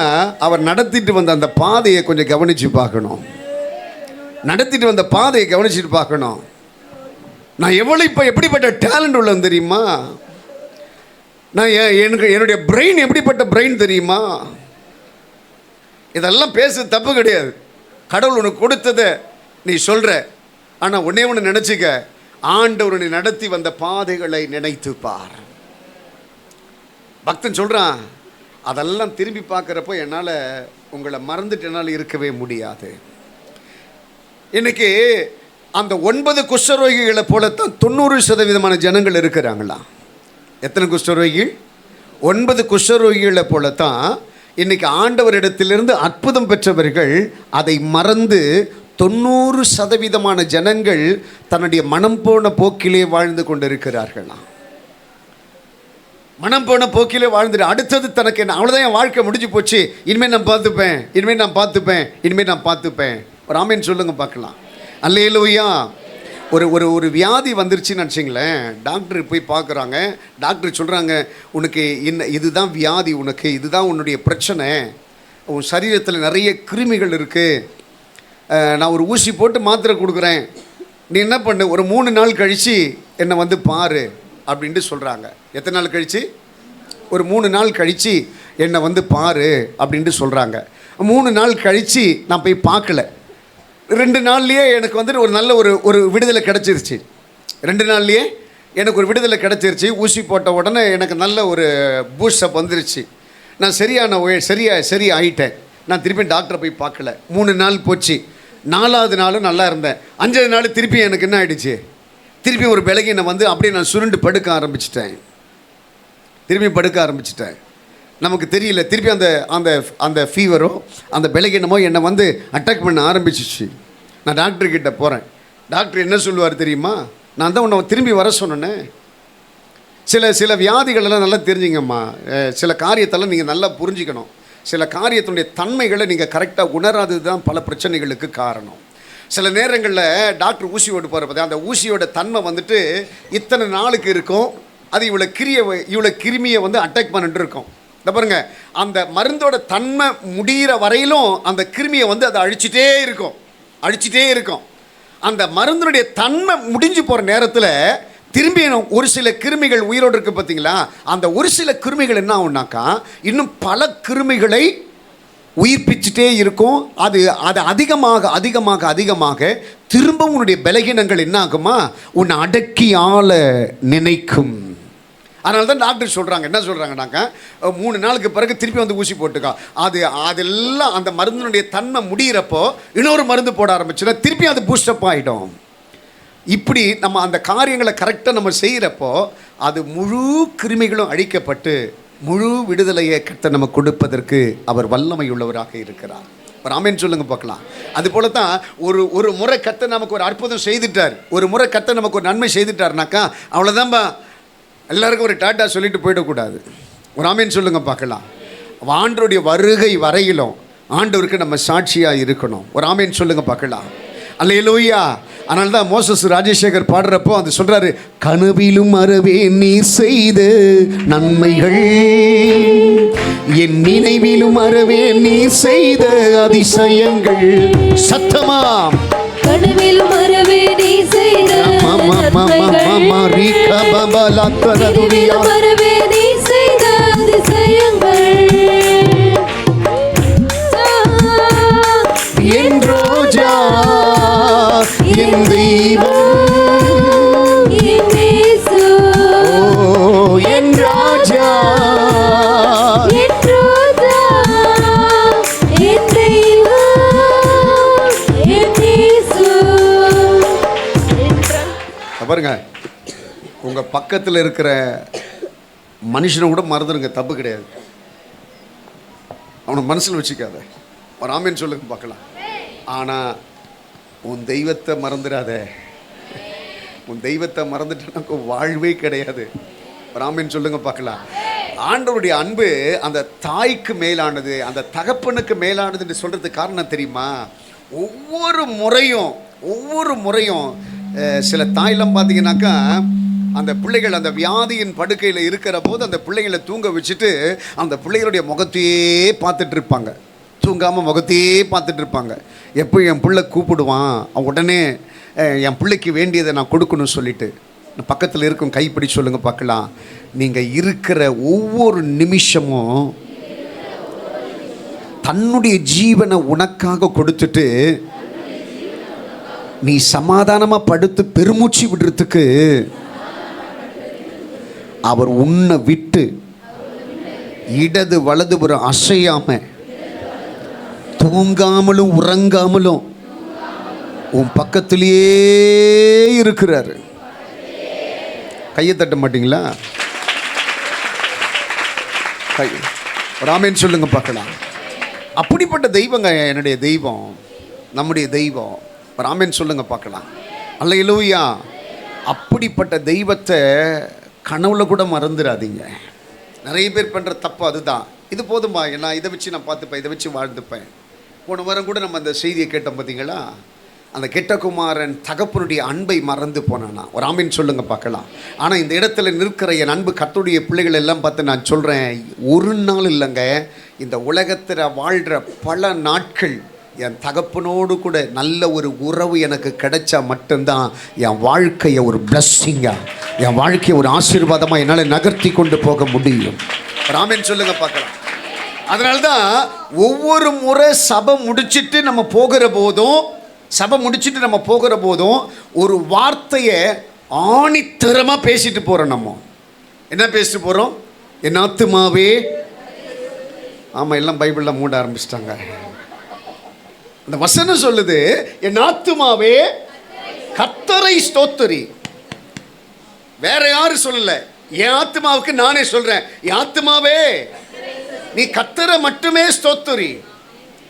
அவர் நடத்திட்டு வந்த அந்த பாதையை கொஞ்சம் கவனிச்சு பார்க்கணும். நடத்திட்டு வந்த பாதையை கவனிச்சுட்டு பார்க்கணும். நான் இப்போ எப்படிப்பட்ட டேலண்ட் உள்ளது தெரியுமா? நான் என்னுடைய பிரெயின் எப்படிப்பட்ட பிரெயின் தெரியுமா? இதெல்லாம் பேச தப்பு கிடையாது. கடவுள் உனக்கு கொடுத்ததை நீ சொல்கிற. ஆனால் ஒன்றே ஒன்று நினச்சிக்க, ஆண்டவர் நீ நடத்தி வந்த பாதைகளை நினைத்து பார். பக்தன் சொல்கிறான், அதெல்லாம் திரும்பி பார்க்குறப்போ என்னால் உங்களை மறந்துட்டு என்னால் இருக்கவே முடியாது. இன்னைக்கு அந்த 9 குஷ்டரோகிகளை போலத்தான் 90% ஜனங்கள் இருக்கிறாங்களா? எத்தனை குஷ்டரோகிகள்? 9 குஷ்டரோகிகளை போலத்தான் இன்னைக்கு ஆண்டவரிடத்திலிருந்து அற்புதம் பெற்றவர்கள் அதை மறந்து 90% ஜனங்கள் தன்னுடைய மனம் போன போக்கிலே வாழ்ந்து கொண்டிருக்கிறார்களாம். மனம் போன போக்கிலே வாழ்ந்துட்டு அடுத்தது தனக்கு என்ன, அவ்வளோதான் என் வாழ்க்கை முடிஞ்சு போச்சு, இனிமேல் நான் பார்த்துப்பேன், இனிமேல் நான் பார்த்துப்பேன், இனிமேல் நான் பார்த்துப்பேன். ஒரு ஆமேன் சொல்லுங்க பார்க்கலாம். அல்லேலூயா. ஒரு ஒரு ஒரு வியாதி வந்துருச்சுன்னு நினச்சிங்களேன், டாக்டர் போய் பார்க்குறாங்க. டாக்டர் சொல்கிறாங்க, உனக்கு இதுதான் வியாதி, உனக்கு இதுதான் உன்னுடைய பிரச்சனை, உன் சரீரத்தில் நிறைய கிருமிகள் இருக்குது, நான் ஒரு ஊசி போட்டு மாத்திரை கொடுக்குறேன், நீ என்ன பண்ணு, ஒரு 3 நாள் கழித்து என்னை வந்து பாரு அப்படின்ட்டு சொல்கிறாங்க. எத்தனை நாள் கழித்து? ஒரு 3 நாள் கழித்து என்னை வந்து பாரு அப்படின்ட்டு சொல்கிறாங்க. 3 நாள் கழித்து நான் போய் பார்க்கல. 2 நாள்லேயே எனக்கு வந்துட்டு ஒரு நல்ல ஒரு விடுதலை கிடச்சிருச்சு. 2 நாள்லேயே எனக்கு ஒரு விடுதலை கிடச்சிருச்சு. ஊசி போட்ட உடனே எனக்கு நல்ல ஒரு பூஸ்டப் வந்துருச்சு. நான் சரி ஆகிட்டேன். நான் திருப்பி டாக்டரை போய் பார்க்கல. 3 நாள் போச்சு. 4வது நாளும் நல்லா இருந்தேன். 5வது நாள் திருப்பி எனக்கு என்ன ஆகிடுச்சு, திருப்பி ஒரு பலகீனை வந்து அப்படியே நான் சுருண்டு படுக்க ஆரம்பிச்சிட்டேன். நமக்கு தெரியல, திருப்பி அந்த அந்த அந்த ஃபீவரோ அந்த பலகீனமோ என்னை வந்து அட்டாக் பண்ண ஆரம்பிச்சிச்சு. நான் டாக்டர்கிட்ட போகிறேன். டாக்டர் என்ன சொல்லுவார் தெரியுமா? நான் தான் உன்னை திரும்பி வர சொன்னேனே. சில வியாதிகளெல்லாம் நல்லா தெரிஞ்சுங்கம்மா. சில காரியத்தெல்லாம் நீங்கள் நல்லா புரிஞ்சிக்கணும். சில காரியத்தினுடைய தன்மைகளை நீங்கள் கரெக்டாக உணராதது தான் பல பிரச்சனைகளுக்கு காரணம். சில நேரங்களில் டாக்டர் ஊசி ஓட்டு போகிறப்ப அந்த ஊசியோட தன்மை வந்துட்டு இத்தனை நாளுக்கு இருக்கும், அது இவ்வளோ கிருமியை வந்து அட்டாக் பண்ணிட்டு இருக்கும். இந்த பாருங்க, அந்த மருந்தோட தன்மை முடிகிற வரையிலும் அந்த கிருமியை வந்து அதை அழிச்சிட்டே இருக்கும். அந்த மருந்தினுடைய தன்மை முடிஞ்சு போகிற நேரத்தில் திரும்பி ஒரு சில கிருமிகள் உயிரோடு இருக்குது பார்த்தீங்களா? அந்த ஒரு சில கிருமிகள் என்ன ஆகுனாக்கா இன்னும் பல கிருமிகளை உயிர்ப்பிச்சுட்டே இருக்கும். அது அதிகமாக திரும்ப உன்னுடைய பலகீனங்கள் என்ன ஆகுமா, உன்னை அடக்கி ஆள நினைக்கும். அதனால தான் டாக்டர் சொல்கிறாங்க, என்ன சொல்கிறாங்கனாக்கா 3 நாளுக்கு பிறகு திருப்பி வந்து ஊசி போட்டுக்கா. அதெல்லாம் அந்த மருந்தினுடைய தன்மை முடிகிறப்போ இன்னொரு மருந்து போட ஆரம்பிச்சுன்னா திருப்பி அது பூஸ்டப் ஆகிடும். இப்படி நம்ம அந்த காரியங்களை கரெக்டாக நம்ம செய்கிறப்போ அது முழு கிருமிகளும் அழிக்கப்பட்டு முழு விடுதலையை கர்த்தர் நம்ம கொடுப்பதற்கு அவர் வல்லமை உள்ளவராக இருக்கிறார். ஒரு ஆமென் சொல்லுங்க பார்க்கலாம். அது போல தான் ஒரு முறை கர்த்தர் நமக்கு ஒரு அற்புதம் செய்துட்டார், ஒரு முறை கர்த்தர் நமக்கு ஒரு நன்மை செய்துட்டார்னாக்கா அவ்வளோதான்பா, எல்லாருக்கும் ஒரு டாட்டா சொல்லிட்டு போயிடக்கூடாது. ஒரு ஆமென் சொல்லுங்க பார்க்கலாம். ஆண்டவருடைய வருகை வரையிலும் ஆண்டவருக்கு நம்ம சாட்சியாக இருக்கணும். ஒரு ஆமென் சொல்லுங்க பார்க்கலாம். அல்லேலூயா. அதனால தான் மோசஸ் ராஜசேகர் பாடுறப்போ அது சொல்கிறாரு, கனவிலும் அறவே நீ செய்த நன்மைகள், என் நினைவிலும் அறவே நீ செய்த அதிசயங்கள். சத்தமா, கனவிலும் அறவே நீ செய்த நன்மைகள், அறவே நீ செய்த அதிசயங்கள். என் ரோஜா என் தெய்வம், என் இயேசு, என் ராஜா, என் ரோஜா, என் தெய்வம், என் இயேசு. பாருங்க, உங்க பக்கத்தில் இருக்கிற மனுஷனை கூட மறந்துடுங்க, தப்பு கிடையாது. அவனை மனசில் வச்சுக்காத. ஒரு ஆமென் சொல்லுங்க பார்க்கலாம். ஆனால் உன் தெய்வத்தை மறந்துடாத. உன் தெய்வத்தை மறந்துட்டா வாழ்வே கிடையாது. ஒரு ஆமென் சொல்லுங்க பார்க்கலாம். ஆண்டவருடைய அன்பு அந்த தாய்க்கு மேலானது, அந்த தகப்பனுக்கு மேலானது என்று சொல்கிறதுக்கு காரணம் தெரியுமா? ஒவ்வொரு முறையும் சில தாயெல்லாம் பார்த்தீங்கன்னாக்கா அந்த பிள்ளைகள் அந்த வியாதியின் படுக்கையில் இருக்கிற போது அந்த பிள்ளைகளை தூங்க வச்சுட்டு அந்த பிள்ளைகளுடைய முகத்தையே பார்த்துட்டு இருப்பாங்க, தூங்காமல் முகத்தையே பார்த்துட்டு இருப்பாங்க. எப்போ என் பிள்ளை கூப்பிடுவான், அவன் உடனே என் பிள்ளைக்கு வேண்டியதை நான் கொடுக்கணும்னு சொல்லிட்டு. பக்கத்தில் இருக்கும் கைப்பிடி சொல்லுங்க பார்க்கலாம். நீங்கள் இருக்கிற ஒவ்வொரு நிமிஷமும் தன்னுடைய ஜீவனை உனக்காக கொடுத்துட்டு நீ சமாதானமாக படுத்து பெருமூச்சு விடுறதுக்கு அவர் உன்னை விட்டு இடது வலதுபுறம் அசையாம, தூங்காமலும் உறங்காமலும் உன் பக்கத்திலேயே இருக்கிறாரு. கையை தட்ட மாட்டீங்களா? கை ஒரு ஆமென் சொல்லுங்க பார்க்கலாம். அப்படிப்பட்ட தெய்வங்க என்னுடைய தெய்வம், நம்முடைய தெய்வம். ஒரு ஆமென் சொல்லுங்க பார்க்கலாம். அல்லேலூயா. அப்படிப்பட்ட தெய்வத்தை கனவுல கூட மறந்துடாதீங்க. நிறைய பேர் பண்ணுற தப்பு அதுதான். இது போதுமா, நான் இதை வச்சு நான் பார்த்துப்பேன், இதை வச்சு வாழ்ந்துப்பேன். போன வாரம் கூட நம்ம அந்த செய்தியை கேட்டோம் பார்த்தீங்களா? அந்த கெட்ட குமாரன் தகப்பனுடைய அன்பை மறந்து போனானா. ஒரு ஆமீன் சொல்லுங்க பார்க்கலாம். ஆனால் இந்த இடத்துல நிற்கிற என் அன்பு கர்த்தருடைய பிள்ளைகள் எல்லாம் பார்த்து நான் சொல்கிறேன், ஒரு நாள் இல்லைங்க, இந்த உலகத்தில் வாழ்கிற பல நாட்கள் என் தகப்பனோடு கூட நல்ல ஒரு உறவு எனக்கு கிடைச்சா மட்டும்தான் என் வாழ்க்கையை ஒரு பிளஸ்ஸிங்காக, என் வாழ்க்கையை ஒரு ஆசீர்வாதமாக என்னால் நகர்த்தி கொண்டு போக முடியும். ராமன் சொல்லுங்க பார்க்கலாம். அதனால்தான் ஒவ்வொரு முறை சபை முடிச்சுட்டு நம்ம போகிற போதும் ஒரு வார்த்தையை ஆணித்தரமாக பேசிட்டு போகிறோம். நம்ம என்ன பேசிட்டு போகிறோம்? என் ஆத்துமாவே. ஆமாம், எல்லாம் பைபிளில் மூட ஆரம்பிச்சிட்டாங்க. அந்த வசனம் சொல்லுது, என் ஆத்துமாவே கர்த்தரை ஸ்தோத்திரி. வேற யாரும் சொல்லல, என் ஆத்துமாவுக்கு நானே சொல்றேன், என் ஆத்துமாவே நீ கர்த்தரை மட்டுமே ஸ்தோத்திரி.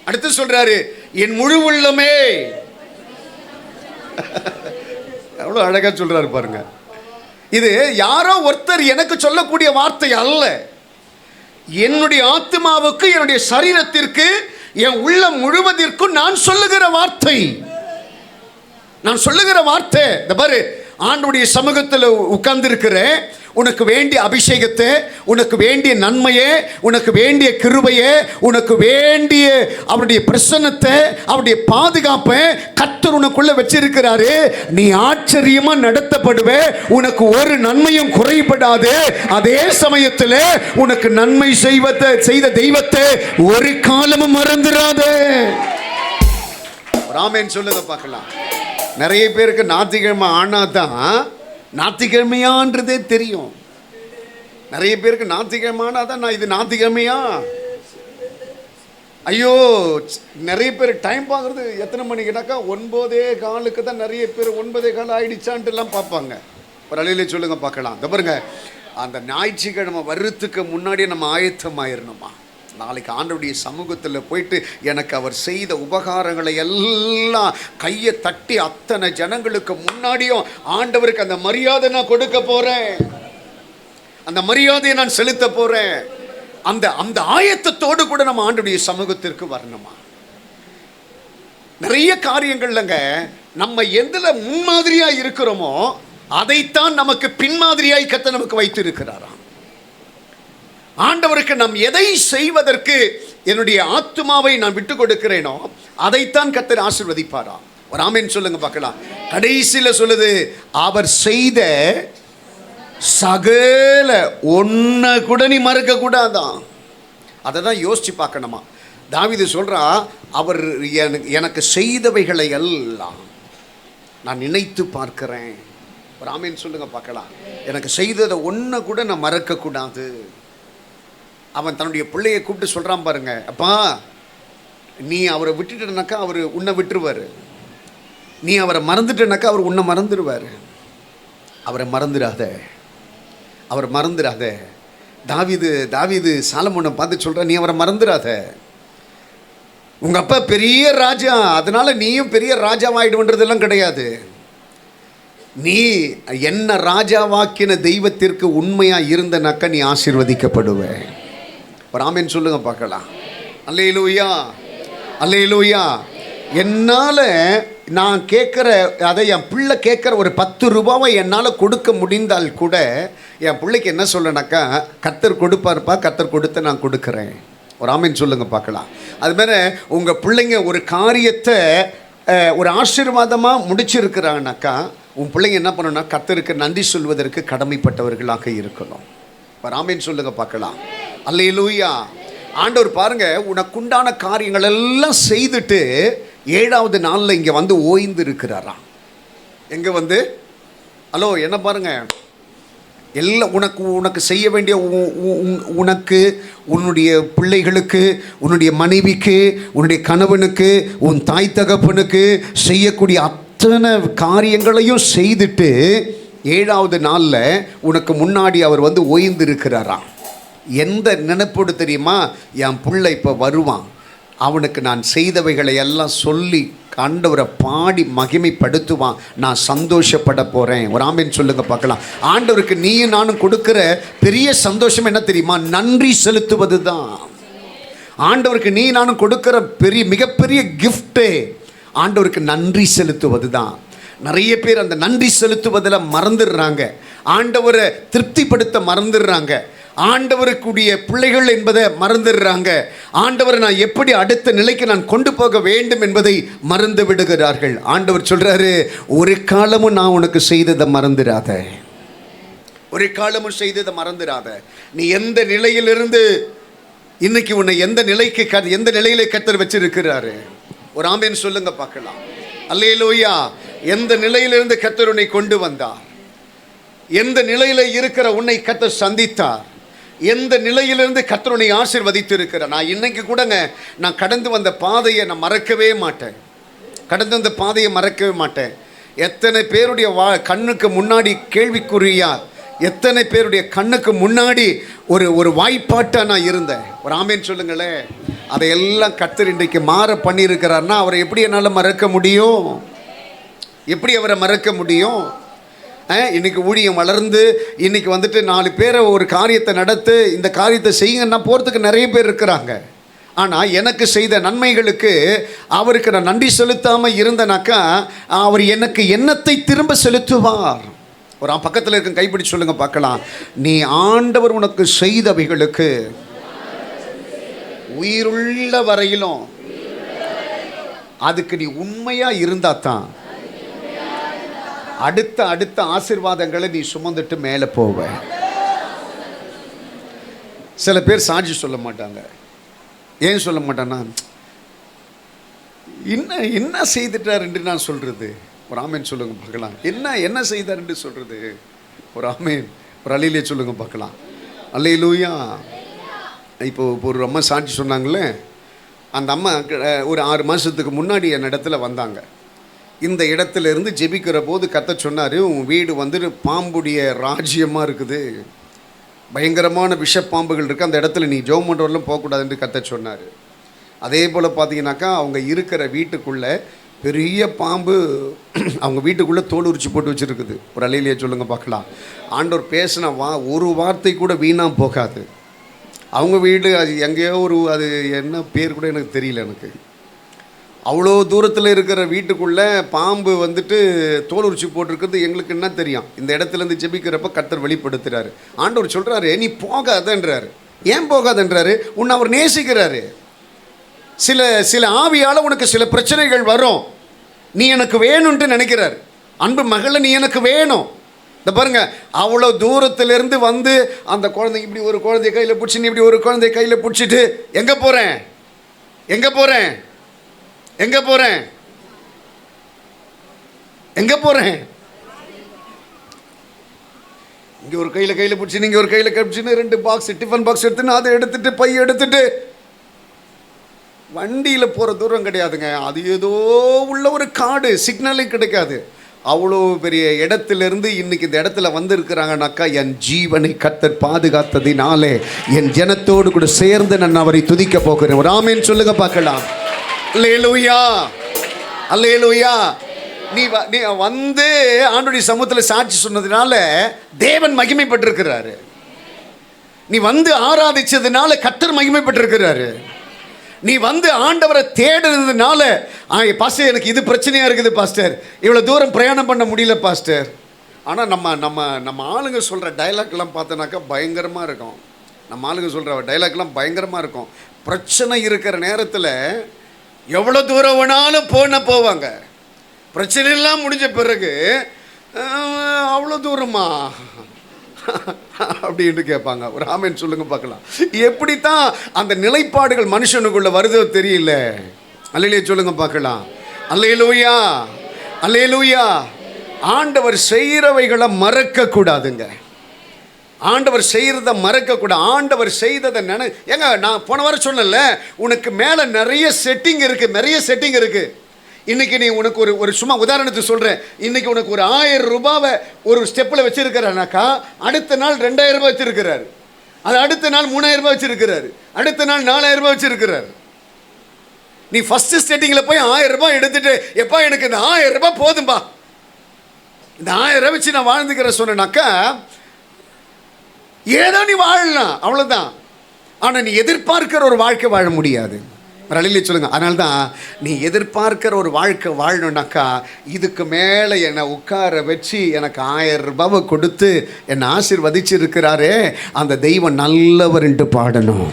அடுத்து சொல்றாரு, என் முழு உள்ளமே. எவ்வளவு அழகா சொல்றாரு பாருங்க. இது யாரோ ஒருத்தர் எனக்கு சொல்லக்கூடிய வார்த்தை அல்ல. என்னுடைய ஆத்துமாவுக்கு, என்னுடைய சரீரத்திற்கு, என் உள்ளம் முழுவதற்கும் நான் சொல்லுகிற வார்த்தை. இந்த பாரு, ஆண்டவருடைய சமூகத்தில் உட்கார்ந்து இருக்கிறேன். உனக்கு வேண்டிய அபிஷேகத்தை, உனக்கு வேண்டிய நன்மையை, உனக்கு வேண்டிய கிருபையை, உனக்கு வேண்டிய அவருடைய பிரசன்னத்தை, அவருடைய பாதுகாப்பை கர்த்தர் உனக்குள்ள வச்சிருக்கிறாரு. நீ ஆச்சரியமா நடத்தப்படுவே, உனக்கு ஒரு நன்மையும் குறைபடாது. அதே சமயத்தில் உனக்கு நன்மை செய்த தெய்வத்தை ஒரு காலமும் மறந்துடாதே. ராமன் சொல்லுங்க பார்க்கலாம். நிறைய பேருக்கு ஞாயிற்றுக்கிழமை ஆனாதான் ஞாயிற்றுக்கிழமையான்றதே தெரியும். நிறைய பேருக்கு ஞாயிற்றுக்கிழமை ஆனாதான் நான் இது ஞாயிற்றுக்கிழமையா. ஐயோ, நிறைய பேர் டைம் பார்க்குறது எத்தனை மணிக்குனாக்கா 9:15 தான். நிறைய பேர் 9:15 ஆயிடுச்சான்ட்டு எல்லாம் பார்ப்பாங்க. ஒரு அலையிலே சொல்லுங்க பார்க்கலாம். இந்த பாருங்க, அந்த ஞாயிற்றுக்கிழமை வர்றதுக்கு முன்னாடியே நம்ம ஆயத்தமாயிரணுமா. நாளைக்கு ஆண்டவருடைய சமூகத்தில் போயிட்டு எனக்கு அவர் செய்த உபகாரங்களை எல்லாம் கையை தட்டி அத்தனை ஜனங்களுக்கு முன்னாடியும் ஆண்டவருக்கு அந்த மரியாதை நான் கொடுக்க போறேன், அந்த மரியாதையை நான் செலுத்த போறேன். அந்த ஆயத்தத்தோடு கூட நம்ம ஆண்டவருடைய சமூகத்திற்கு வரணுமா. நிறைய காரியங்கள்லங்க நம்ம எதுல முன்மாதிரியா இருக்கிறோமோ அதைத்தான் நமக்கு பின்மாதிரியாய் கர்த்தர் நமக்கு வைத்து இருக்கிறாராம். ஆண்டவருக்கு நாம் எதை செய்வதற்கு என்னுடைய ஆத்துமாவை நான் விட்டு கொடுக்கிறேனோ அதைத்தான் கர்த்தர் ஆசீர்வதிப்பாராம். ஒரு ஆமென் சொல்லுங்க பார்க்கலாம். கடைசியில் சொல்லுது, அவர் செய்த சகல ஒன்றை கூட நீ மறக்க கூடாதான். அதை தான் யோசிச்சு பார்க்கணுமா. தாவீது சொல்றான், அவர் எனக்கு செய்தவைகளை எல்லாம் நான் நினைத்து பார்க்கிறேன். ஒரு ஆமென் சொல்லுங்க பார்க்கலாம். எனக்கு செய்ததை ஒன்றை கூட நான் மறக்க கூடாது. அவன் தன்னுடைய பிள்ளையை கூப்பிட்டு சொல்கிறான் பாருங்க, அப்பா நீ அவரை விட்டுட்டனாக்கா அவர் உன்னை விட்டுருவார், நீ அவரை மறந்துட்டனாக்கா அவர் உன்னை மறந்துடுவார். அவரை மறந்துடாத. தாவீது சாலமோனை பார்த்து சொல்கிறான், நீ அவரை மறந்துடாத. உங்கள் அப்பா பெரிய ராஜா, அதனால நீயும் பெரிய ராஜாவாயிடுவன்றதெல்லாம் கிடையாது. நீ என்ன ராஜாவாக்கின தெய்வத்திற்கு உண்மையாக இருந்தனாக்கா நீ ஆசீர்வதிக்கப்படுவே. ஒரு ஆமென் சொல்லுங்க பார்க்கலாம். அல்லேலூயா, அல்லேலூயா. என்னால் நான் கேட்குற அதை என் பிள்ளை கேட்குற ஒரு 10 ரூபாவை என்னால் கொடுக்க முடிந்தால் கூட என் பிள்ளைக்கு என்ன சொல்லனாக்கா, கர்த்தர் கொடுப்பார்ப்பா, கர்த்தர் கொடுத்து நான் கொடுக்குறேன். ஒரு ஆமென் சொல்லுங்க பார்க்கலாம். அதுமாதிரி உங்கள் பிள்ளைங்க ஒரு காரியத்தை ஒரு ஆசீர்வாதமாக முடிச்சிருக்கிறாங்கனாக்கா உன் பிள்ளைங்க என்ன பண்ணணும்னா கர்த்தருக்கு நன்றி சொல்வதற்கு கடமைப்பட்டவர்களாக இருக்கணும். ஒரு ஆமென் சொல்லுங்க பார்க்கலாம். அல்லேலூயா. ஆண்டவர் பாருங்க, உனக்குண்டான காரியங்கள் எல்லாம் செய்துட்டு 7வது நாளில் இங்கே வந்து ஓய்ந்து இருக்கிறாராம். எங்கே வந்து? ஹலோ, என்ன பாருங்க, எல்லாம் உனக்கு செய்ய வேண்டிய உனக்கு, உன்னுடைய பிள்ளைகளுக்கு, உன்னுடைய மனைவிக்கு, உன்னுடைய கணவனுக்கு, உன் தாய் தகப்பனுக்கு செய்யக்கூடிய அத்தனை காரியங்களையும் செய்துட்டு 7வது நாளில் உனக்கு முன்னாடி அவர் வந்து ஓய்ந்து இருக்கிறாராம். எந்த நினைப்போடு தெரியுமா? என் பிள்ளை இப்போ வருவான், அவனுக்கு நான் செய்தவைகளை எல்லாம் சொல்லி ஆண்டவரை பாடி மகிமைப்படுத்துவான், நான் சந்தோஷப்பட போகிறேன். ஒரு ஆமென் சொல்லுங்க பார்க்கலாம். ஆண்டவருக்கு நீயும் நானும் கொடுக்குற பெரிய சந்தோஷம் என்ன தெரியுமா? நன்றி செலுத்துவது தான். ஆண்டவருக்கு நீ நானும் கொடுக்குற மிகப்பெரிய கிஃப்டே ஆண்டவருக்கு நன்றி செலுத்துவது தான். நிறைய பேர் அந்த நன்றி செலுத்துவதில் மறந்துடுறாங்க, ஆண்டவரை திருப்திப்படுத்த மறந்துடுறாங்க, ஆண்டவருக்குரிய பிள்ளைகள் என்பதை மறந்துடுறாங்க, ஆண்டவரை நான் எப்படி அடுத்த நிலைக்கு நான் கொண்டு போக வேண்டும் என்பதை மறந்து விடுகிறார்கள். ஆண்டவர் சொல்றாரு, ஒரு காலமும் நான் உனக்கு செய்ததை மறந்துடாத, ஒரு காலமும் செய்ததை மறந்துடாத. நீ எந்த நிலையிலிருந்து இன்னைக்கு உன்னை எந்த நிலையிலே கர்த்தர் வச்சிருக்கிறாரு? ஒரு ஆமென் சொல்லுங்க பார்க்கலாம். அல்லேலூயா. எந்த நிலையிலிருந்து கர்த்தர் உன்னை கொண்டு வந்தார், எந்த நிலையில இருக்கிற உன்னை கர்த்தர் சந்தித்தார், எந்த நிலையிலிருந்து கர்த்தர் உன்னை ஆசீர்வதித்து இருக்கிறார். நான் இன்னைக்கு கூடங்க நான் கடந்து வந்த பாதையை நான் மறக்கவே மாட்டேன், கடந்து வந்த பாதையை மறக்கவே மாட்டேன். எத்தனை பேருடைய கண்ணுக்கு முன்னாடி கேள்விக்குறியா, எத்தனை பேருடைய கண்ணுக்கு முன்னாடி ஒரு வாய்ப்பாட்டா நான் இருந்தேன். ஒரு ஆமென் சொல்லுங்களேன். அதையெல்லாம் கர்த்தர் இன்றைக்கு மாற பண்ணியிருக்கிறார்னா அவரை எப்படி என்னால் மறக்க முடியும்? எப்படி அவரை மறக்க முடியும்? இன்னைக்கு ஊழியம் வளர்ந்து இன்னைக்கு வந்துட்டு 4 பேரை ஒரு காரியத்தை நடத்து, இந்த காரியத்தை செய்யுங்கன்னா போகிறதுக்கு நிறைய பேர் இருக்கிறாங்க. ஆனால் எனக்கு செய்த நன்மைகளுக்கு அவருக்கு நான் நன்றி செலுத்தாமல் இருந்தனாக்கா அவர் எனக்கு என்னத்தை திரும்ப செலுத்துவார்? ஒரு பக்கத்தில் இருக்க கைப்பிடிச்சு சொல்லுங்க பார்க்கலாம். நீ ஆண்டவர் உனக்கு செய்தவைகளுக்கு உயிருள்ள வரையிலும் அதுக்கு நீ உண்மையா இருந்தா தான் அடுத்த ஆசீர்வாதங்களை நீ சுமந்துட்டு மேலே போவ. சில பேர் சாட்சி சொல்ல மாட்டாங்க. ஏன் சொல்ல மாட்டான்னா, என்ன செய்துட்டார் என்று நான் சொல்றது? ஒரு ஆமேன் சொல்லுங்க பார்க்கலாம். என்ன செய்தார் என்று சொல்றது? ஒரு ஆமேன், ஒரு அல்லேலூயா சொல்லுங்க பார்க்கலாம். அல்லேலூயா. இப்போ ஒரு அம்மா சாட்சி சொன்னாங்களே, அந்த அம்மா ஒரு 6 மாதத்துக்கு முன்னாடி என் இடத்துல வந்தாங்க. இந்த இடத்துல இருந்து ஜெபிக்கிற போது கர்த்தர் சொன்னார், உன் வீடு வந்துட்டு பாம்புடைய ராஜ்யமாக இருக்குது, பயங்கரமான விஷப்பாம்புகள் இருக்குது, அந்த இடத்துல நீ ஜெபம் பண்ணுறவரெல்லாம் போகக்கூடாதுன்னு கர்த்தர் சொன்னார். அதே போல் பார்த்தீங்கன்னாக்கா அவங்க இருக்கிற வீட்டுக்குள்ளே பெரிய பாம்பு அவங்க வீட்டுக்குள்ளே தோல் உரிச்சு போட்டு வச்சுருக்குது. ஒரு அல்லேலூயா சொல்லுங்க பார்க்கலாம். ஆண்டவர் பேசின ஒரு வார்த்தை கூட வீணாக போகாது. அவங்க வீடு அது எங்கேயோ அது என்ன பேர் கூட எனக்கு தெரியல. எனக்கு அவ்வளோ தூரத்தில் இருக்கிற வீட்டுக்குள்ளே பாம்பு வந்துட்டு தோல் உரிச்சு போட்டிருக்கிறது எங்களுக்கு என்ன தெரியும்? இந்த இடத்துலேருந்து ஜெபிக்கிறப்ப கர்த்தர் வெளிப்படுத்துகிறாரு. ஆண்டவர் சொல்கிறாரு, நீ போகாதன்றாரு. ஏன் போகாதன்றாரு? உன்னை அவர் நேசிக்கிறாரு. சில ஆவியால் உனக்கு சில பிரச்சனைகள் வரும், நீ எனக்கு வேணும்ன்ட்டு நினைக்கிறார். அன்பு மகளை நீ எனக்கு வேணும். இந்த பாருங்க, அவ்வளோ தூரத்திலிருந்து வந்து அந்த குழந்தை இப்படி ஒரு குழந்தைய கையில் பிடிச்சி, நீ இப்படி ஒரு குழந்தைய கையில் பிடிச்சிட்டு எங்கே போகிறேன் எங்கே போகிறேன் எங்கே போகிறேன் எங்கே போகிறேன் இங்கே ஒரு கையில் பிடிச்சி, நீங்கள் ஒரு கையில் பிடிச்சின்னு 2 பாக்ஸ் டிஃபன் பாக்ஸ் எடுத்துன்னு அதை எடுத்துட்டு பை எடுத்துட்டு வண்டியில் போகிற தூரம் கிடையாதுங்க. அது ஏதோ உள்ள ஒரு காடு, சிக்னலே கிடைக்காது. அவ்வளோ பெரிய இடத்துலேருந்து இன்னைக்கு இந்த இடத்துல வந்திருக்கிறாங்கனாக்கா என் ஜீவனை கர்த்தர் பாதுகாத்ததினாலே என் ஜனத்தோடு கூட சேர்ந்து நான் அவரை துதிக்க போகிறேன். ஒரு ஆமென் சொல்லுங்க பார்க்கலாம். அல்லேலூயா, அல்லேலூயா. நீ வந்து ஆண்டவருடைய சமூகத்தில் சாட்சி சொன்னதுனால தேவன் மகிமைப்பட்டிருக்கிறாரு. நீ வந்து ஆராதிச்சதுனால கர்த்தர் மகிமைப்பட்டிருக்கிறாரு. நீ வந்து ஆண்டவரை தேடுறதுனால, பாஸ்டர் எனக்கு இது பிரச்சனையாக இருக்குது பாஸ்டர், இவ்வளோ தூரம் பிரயாணம் பண்ண முடியல பாஸ்டர். ஆனால் நம்ம ஆளுங்க சொல்கிற டைலாக்லாம் பார்த்தோன்னாக்கா பயங்கரமாக இருக்கும். நம்ம ஆளுங்க சொல்கிற டைலாக்லாம் பயங்கரமாக இருக்கும். பிரச்சனை இருக்கிற நேரத்தில் எவ்வளோ தூரம் வேணாலும் போவாங்க. பிரச்சனைலாம் முடிஞ்ச பிறகு அவ்வளோ தூரமா அப்படின்னு கேட்பாங்க. ஒரு ஆமென் சொல்லுங்க பார்க்கலாம். எப்படித்தான் அந்த நிலைப்பாடுகள் மனுஷனுக்குள்ள வருதோ தெரியல. அல்லேலூயா சொல்லுங்க பார்க்கலாம். அல்லேலூயா, அல்லேலூயா. ஆண்டவர் செய்கிறவைகளை மறக்க கூடாதுங்க. ஆண்டவர் செய்கிறத மறக்கக்கூட, ஆண்டவர் செய்ததை ஏங்க நான் போன வாரம் சொன்னல, உனக்கு மேலே நிறைய செட்டிங் இருக்குது, நிறைய செட்டிங் இருக்குது. இன்றைக்கி நீ உனக்கு ஒரு சும்மா உதாரணத்துக்கு சொல்கிறேன், இன்றைக்கி உனக்கு ஒரு 1000 ரூபாவை ஒரு ஸ்டெப்பில் வச்சுருக்கிறானாக்கா, அடுத்த நாள் 2000 ரூபாய் வச்சுருக்கிறாரு, அது அடுத்த நாள் 3000 ரூபாய் வச்சுருக்கிறாரு, அடுத்த நாள் 4000 ரூபாய் வச்சுருக்கிறாரு. நீ ஃபஸ்ட்டு ஸ்டேட்டிங்கில் போய் 1000 ரூபாய் எடுத்துகிட்டு, எப்பா எனக்கு இந்த 1000 ரூபாய் போதும்பா, இந்த 1000 ரூபாய் வச்சு நான் வாழ்ந்துக்கிறேன் சொன்னாக்கா, ஏதோ நீ வாழலாம், அவ்வளோதான். ஆனால் நீ எதிர்பார்க்கிற ஒரு வாழ்க்கை வாழ முடியாது. ரலிலே சொல்லுங்க. அதனால தான் நீ எதிர்பார்க்கிற ஒரு வாழ்க்கை வாழணுன்னாக்கா, இதுக்கு மேலே என்னை உட்கார வச்சு எனக்கு 1000 ரூபாவை கொடுத்து என்னை ஆசீர்வதிச்சிருக்கிறாரே, அந்த தெய்வம் நல்லவர் என்று பாடணும்,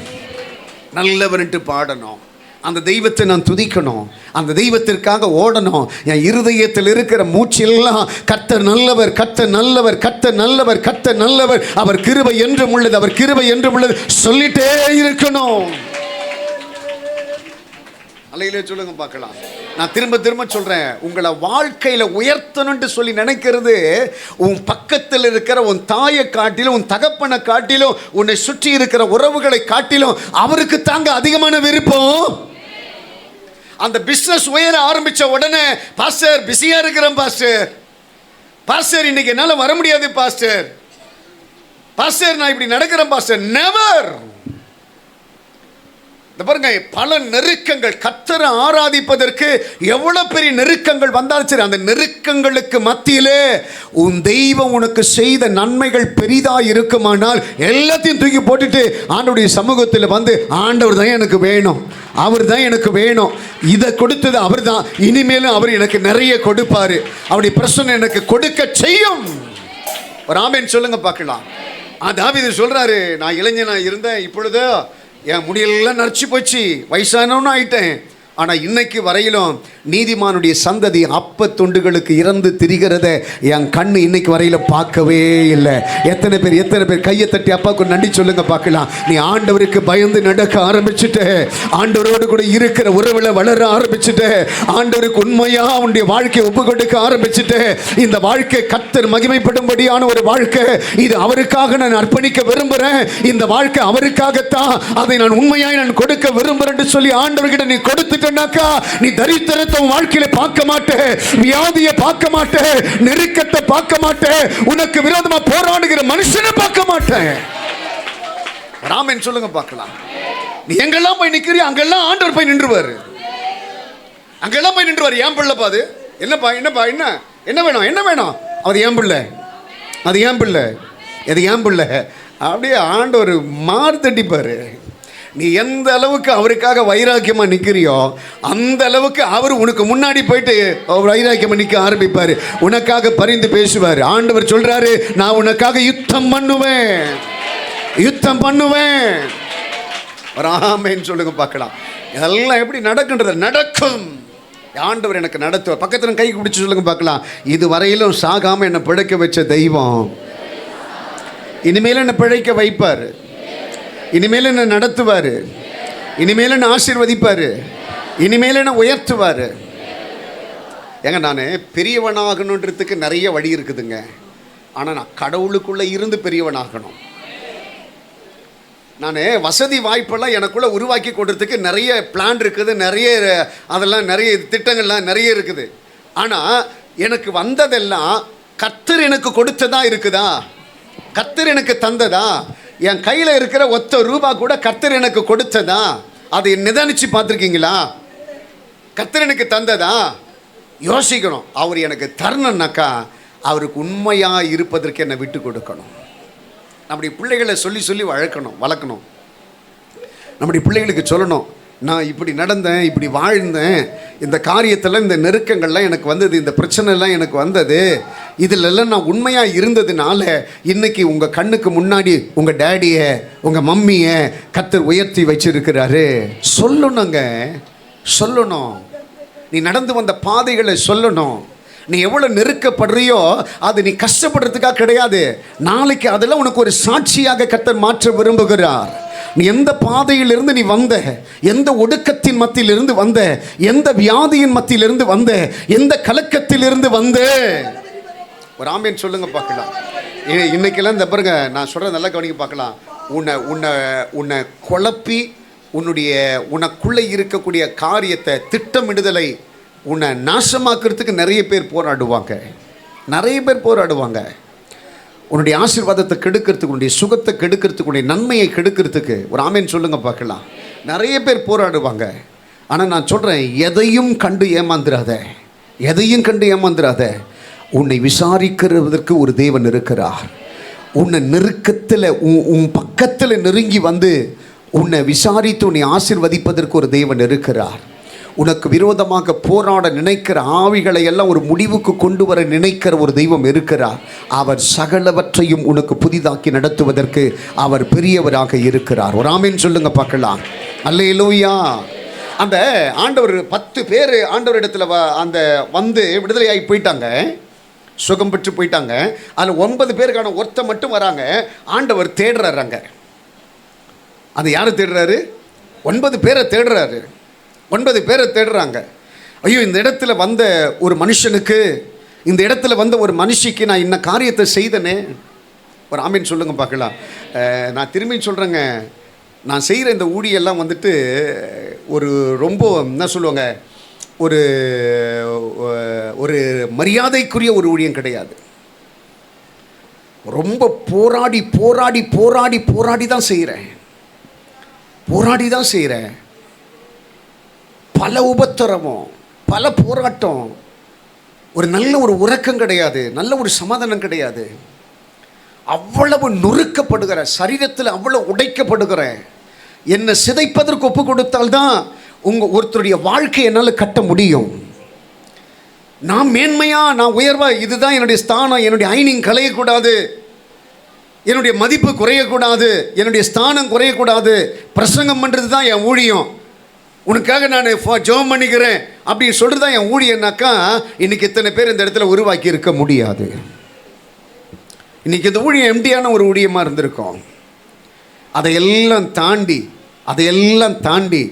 நல்லவர் என்று பாடணும். அந்த தெய்வத்தை நான் துதிக்கணும், அந்த தெய்வத்திற்காக ஓடணும். என் இருதயத்தில் இருக்கிற மூச்செல்லாம் கர்த்தர் நல்லவர், கர்த்தர் நல்லவர், கர்த்தர் நல்லவர், கர்த்தர் நல்லவர், அவர் கிருபை என்றும் உள்ளது, அவர் கிருபை என்றும் உள்ளது சொல்லிட்டே இருக்கணும். அலையிலே சொல்லுங்க பார்க்கலாம். நான் திரும்ப திரும்ப சொல்றேன், உங்களை வாழ்க்கையில உயர்த்தணும்னு சொல்லி நினைக்கிறது உன் பக்கத்தில் இருக்கிற உன் தாயை காட்டிலும், உன் தகப்பனை காட்டிலும், உன்னை சுற்றி இருக்கிற உறவுகளை காட்டிலும் அவருக்கு தாங்க அதிகமான விருப்பம். அந்த பிசினஸ் உயர ஆரம்பிச்ச உடனே, பாஸ்டர் பிஸியா இருக்கிறேன் பாஸ்டர், பாஸ்டர் இன்னைக்கு என்னால வர முடியாது பாஸ்டர், பாஸ்டர் நான் இப்படி நடக்கிறேன் பாஸ்டர், நெவர். இந்த பாருங்க, பல நெருக்கங்கள், கர்த்தரை ஆராதிப்பதற்கு எவ்வளவு பெரிய நெருக்கங்கள் வந்தாலும் சரி, அந்த நெருக்கங்களுக்கு மத்தியிலே உன் தெய்வம் உனக்கு செய்த நன்மைகள் பெரிதா இருக்குமானால் எல்லாத்தையும் தூக்கி போட்டுட்டு ஆண்டவருடைய சமூகத்தில் வந்து, ஆண்டவர் தான் எனக்கு வேணும், அவர் தான் எனக்கு வேணும், இதை கொடுத்தது அவர் தான், இனிமேலும் அவர் எனக்கு நிறைய கொடுப்பாரு, அவருடைய பிரச்சனை எனக்கு கொடுக்க செய்யும். ஒரு ஆமென் சொல்லுங்க பார்க்கலாம். தாவீது சொல்றாரு, நான் இளைஞனா இருந்தேன், இப்பொழுது என் முடியெல்லாம் நரைச்சி போச்சு, வயசானவனும் ஆயிட்டேன், ஆனால் இன்னைக்கு வரையிலும் நீதிமானுடைய சந்ததி அப்ப தொண்டுகளுக்கு இறந்து திரிகிறத என் கண்ணு இன்னைக்கு வரையில பார்க்கவே இல்லை. எத்தனை பேர் கையை தட்டி அப்பாவுக்கு நன்றி சொல்லுங்க பார்க்கலாம். நீ ஆண்டவருக்கு பயந்து நடக்க ஆரம்பிச்சுட்ட, ஆண்டவரோடு கூட இருக்கிற உறவுல வளர ஆரம்பிச்சுட்ட, ஆண்டவருக்கு உண்மையா உன்னுடைய வாழ்க்கையை ஒப்பு கொடுக்க ஆரம்பிச்சுட்ட, இந்த வாழ்க்கை கர்த்தர் மகிமைப்படும்படியான ஒரு வாழ்க்கை, இது அவருக்காக நான் அர்ப்பணிக்க விரும்புகிறேன், இந்த வாழ்க்கை அவருக்காகத்தான், அதை நான் உண்மையாய் நான் கொடுக்க விரும்புகிறேன் சொல்லி ஆண்டவர்கிட்ட நீ கொடுத்துட்டனாக்கா, நீ தரித்திரத்தை வாழ்க்கையில பார்க்க மாட்டே, வியாதியை பார்க்க மாட்டே, நெருக்கத்தை பார்க்க மாட்டே, உனக்கு விரோதமா போராடுகிற மனுஷனை பார்க்க மாட்டேன். ராமன் சொல்லுங்க பார்க்கலாம். நீ எங்கெல்லாம் போய் நிக்கிறியோ அங்கெல்லாம் ஆண்டவர் போய் நின்றுவாரு, அங்கெல்லாம் போய் நின்றுவாரு. ஏன் பிள்ளை பாது, என்னப்பா என்னப்பா என்ன என்ன வேணும், என்ன வேணும், அது ஏன் பிள்ளை, அது ஏன் பிள்ளை, அது ஏன் பிள்ளை, அப்படியே ஆண்டவர் மாறு தட்டிப்பாரு. நீ எந்த அளவுக்கு அவருக்காக வைராக்கியமாக நிற்கிறியோ அந்த அளவுக்கு அவர் உனக்கு முன்னாடி போயிட்டு வைராக்கியமாக நிற்க ஆரம்பிப்பார், உனக்காக பரிந்து பேசுவார். ஆண்டவர் சொல்கிறாரு, நான் உனக்காக யுத்தம் பண்ணுவேன், யுத்தம் பண்ணுவேன். ஆமென் சொல்லுங்க பார்க்கலாம். இதெல்லாம் எப்படி நடக்குன்றது நடக்கும், ஆண்டவர் எனக்கு நடத்துவார். பக்கத்தில் கை பிடிச்சி சொல்லுங்க பார்க்கலாம். இது வரையிலும் சாகாமல் என்னை பிழைக்க வச்ச தெய்வம் இனிமேல் என்னை பிழைக்க வைப்பார், இனிமேல் என்ன நடத்துவார், இனிமேல் என்ன ஆசீர்வதிப்பார், இனிமேல் என்ன உயர்த்துவார். ஏங்க நான் பெரியவனாகணுன்றதுக்கு நிறைய வழி இருக்குதுங்க, ஆனால் நான் கடவுளுக்குள்ளே இருந்து பெரியவனாகணும். நான் வசதி வாய்ப்பெல்லாம் எனக்குள்ளே உருவாக்கி கொடுறதுக்கு நிறைய பிளான் இருக்குது, நிறைய அதெல்லாம் நிறைய திட்டங்கள்லாம் நிறைய இருக்குது. ஆனால் எனக்கு வந்ததெல்லாம் கர்த்தர் எனக்கு கொடுத்ததா இருக்குதா, கர்த்தர் எனக்கு தந்ததா, என் கையில் இருக்கிற ஒத்த ரூபா கூட கர்த்தர் எனக்கு கொடுத்ததா, அதை நிதானிச்சு பார்த்துருக்கீங்களா? கர்த்தர் எனக்கு தந்ததா யோசிக்கணும். அவர் எனக்கு தரணுன்னாக்கா அவருக்கு உண்மையாக இருப்பதற்கு என்னை விட்டு கொடுக்கணும். நம்முடைய பிள்ளைகளை சொல்லி சொல்லி வளர்க்கணும். நம்முடைய பிள்ளைகளுக்கு சொல்லணும், நான் இப்படி நடந்தேன், இப்படி வாழ்ந்தேன், இந்த காரியத்தில் இந்த நெருக்கங்கள்லாம் எனக்கு வந்தது, இந்த பிரச்சனைலாம் எனக்கு வந்தது, இதிலெல்லாம் நான் உண்மையாக இருந்ததுனால இன்னைக்கு உங்கள் கண்ணுக்கு முன்னாடி உங்கள் டேடியை உங்கள் மம்மியை கர்த்தர் உயர்த்தி வச்சிருக்கிறாரு. சொல்லணுங்க, சொல்லணும். நீ நடந்து வந்த பாதைகளை சொல்லணும். நீ எவ்வளோ நெருக்கப்படுறியோ அது நீ கஷ்டப்படுறதுக்காக கிடையாது, நாளைக்கு அதெல்லாம் உனக்கு ஒரு சாட்சியாக கர்த்தர் மாற்ற விரும்புகிறார். நீ எந்த பாதையிலிருந்து நீ வந்த, எந்த ஒடுக்கத்தின் மத்தியிலிருந்து வந்த, எந்த வியாதியின் மத்தியிலிருந்து வந்த, எந்த கலக்கத்திலிருந்து வந்த, ஒரு ஆமேன் சொல்லுங்க பார்க்கலாம். இன்னைக்கெல்லாம் இந்த பாருங்க, நான் சொல்கிறேன் நல்லா கவனிக்க பார்க்கலாம். உன்னை உன்னை உன்னை குழப்பி உனக்குள்ளே இருக்கக்கூடிய காரியத்தை, திட்டமிடுதலை உன்னை நாசமாக்குறதுக்கு நிறைய பேர் போராடுவாங்க. உன்னுடைய ஆசீர்வாதத்தை கெடுக்கிறதுக்கு, உன்னுடைய சுகத்தை கெடுக்கிறதுக்கு, உன்னுடைய நன்மையை கெடுக்கிறதுக்கு ஒரு ஆமேன் சொல்லுங்க பார்க்கலாம். நிறைய பேர் போராடுவாங்க. ஆனால் நான் சொல்கிறேன், எதையும் கண்டு ஏமாந்துராத. உன்னை விசாரிக்கிறதற்கு ஒரு தேவன் இருக்கிறார். உன்னை நெருக்கத்தில் உன் பக்கத்தில் நெருங்கி வந்து உன்னை விசாரித்து உன்னை ஆசீர்வதிப்பதற்கு ஒரு தேவன் இருக்கிறார். உனக்கு விரோதமாக போராட நினைக்கிற ஆவிகளை எல்லாம் ஒரு முடிவுக்கு கொண்டு வர நினைக்கிற ஒரு தெய்வம் இருக்கிறார். அவர் சகலவற்றையும் உனக்கு புதிதாக்கி நடத்துவதற்கு அவர் பெரியவராக இருக்கிறார். ஒரு ஆமீன் சொல்லுங்க பார்க்கலாம். அல்லேலூயா. அந்த ஆண்டவர் 10 பேர் ஆண்டவர் இடத்துல வந்து விடுதலையாகி போயிட்டாங்க, சுகம் பெற்று போயிட்டாங்க. அதில் 9 பேருக்கான ஒருத்த மட்டும் வராங்க. ஆண்டவர் தேடுறாங்க. அது யாரை தேடுறாரு? 9 பேரை தேடுறாரு. 9 பேரை தேடுறாங்க. ஐயோ, இந்த இடத்துல வந்த ஒரு மனுஷனுக்கு, இந்த இடத்துல வந்த ஒரு மனுஷிக்கு நான் இன்ன காரியத்தை செய்தனே. ஒரு ஆமீன் சொல்லுங்க பார்க்கலாம். நான் திரும்பி சொல்கிறேங்க, நான் செய்கிற இந்த ஊழியெல்லாம் வந்துட்டு ஒரு ரொம்ப என்ன சொல்லுவாங்க, ஒரு ஒரு மரியாதைக்குரிய ஒரு ஊழியம் கிடையாது. ரொம்ப போராடி போராடி போராடி போராடி தான் செய்கிறேன். பல உபத்திரமும், பல போராட்டம், ஒரு நல்ல ஒரு உறக்கம் கிடையாது, நல்ல ஒரு சமாதானம் கிடையாது. அவ்வளவு நொறுக்கப்படுகிற சரீரத்தில், அவ்வளவு உடைக்கப்படுகிற, என்னை சிதைப்பதற்கு ஒப்பு கொடுத்தால்தான் ஒருத்தருடைய வாழ்க்கையை என்னால் கட்ட முடியும். நான் மேன்மையா, நான் உயர்வா, இதுதான் என்னுடைய ஸ்தானம், என்னுடைய ஐனிங் கலையக்கூடாது, என்னுடைய மதிப்பு குறையக்கூடாது, என்னுடைய ஸ்தானம் குறையக்கூடாது, பிரசங்கம் பண்ணுறது தான் என் ஊழியம், உனக்காக நான் ஜெபம் பண்ணிக்கிறேன் அப்படி சொல்கிறது தான் என் ஊழியனாக்கா, இன்றைக்கி இத்தனை பேர் இந்த இடத்துல உருவாக்கி இருக்க முடியாது. இன்றைக்கி இந்த ஊழியம் எம்டியான ஒரு ஊழியமாக இருந்திருக்கும். அதையெல்லாம் தாண்டி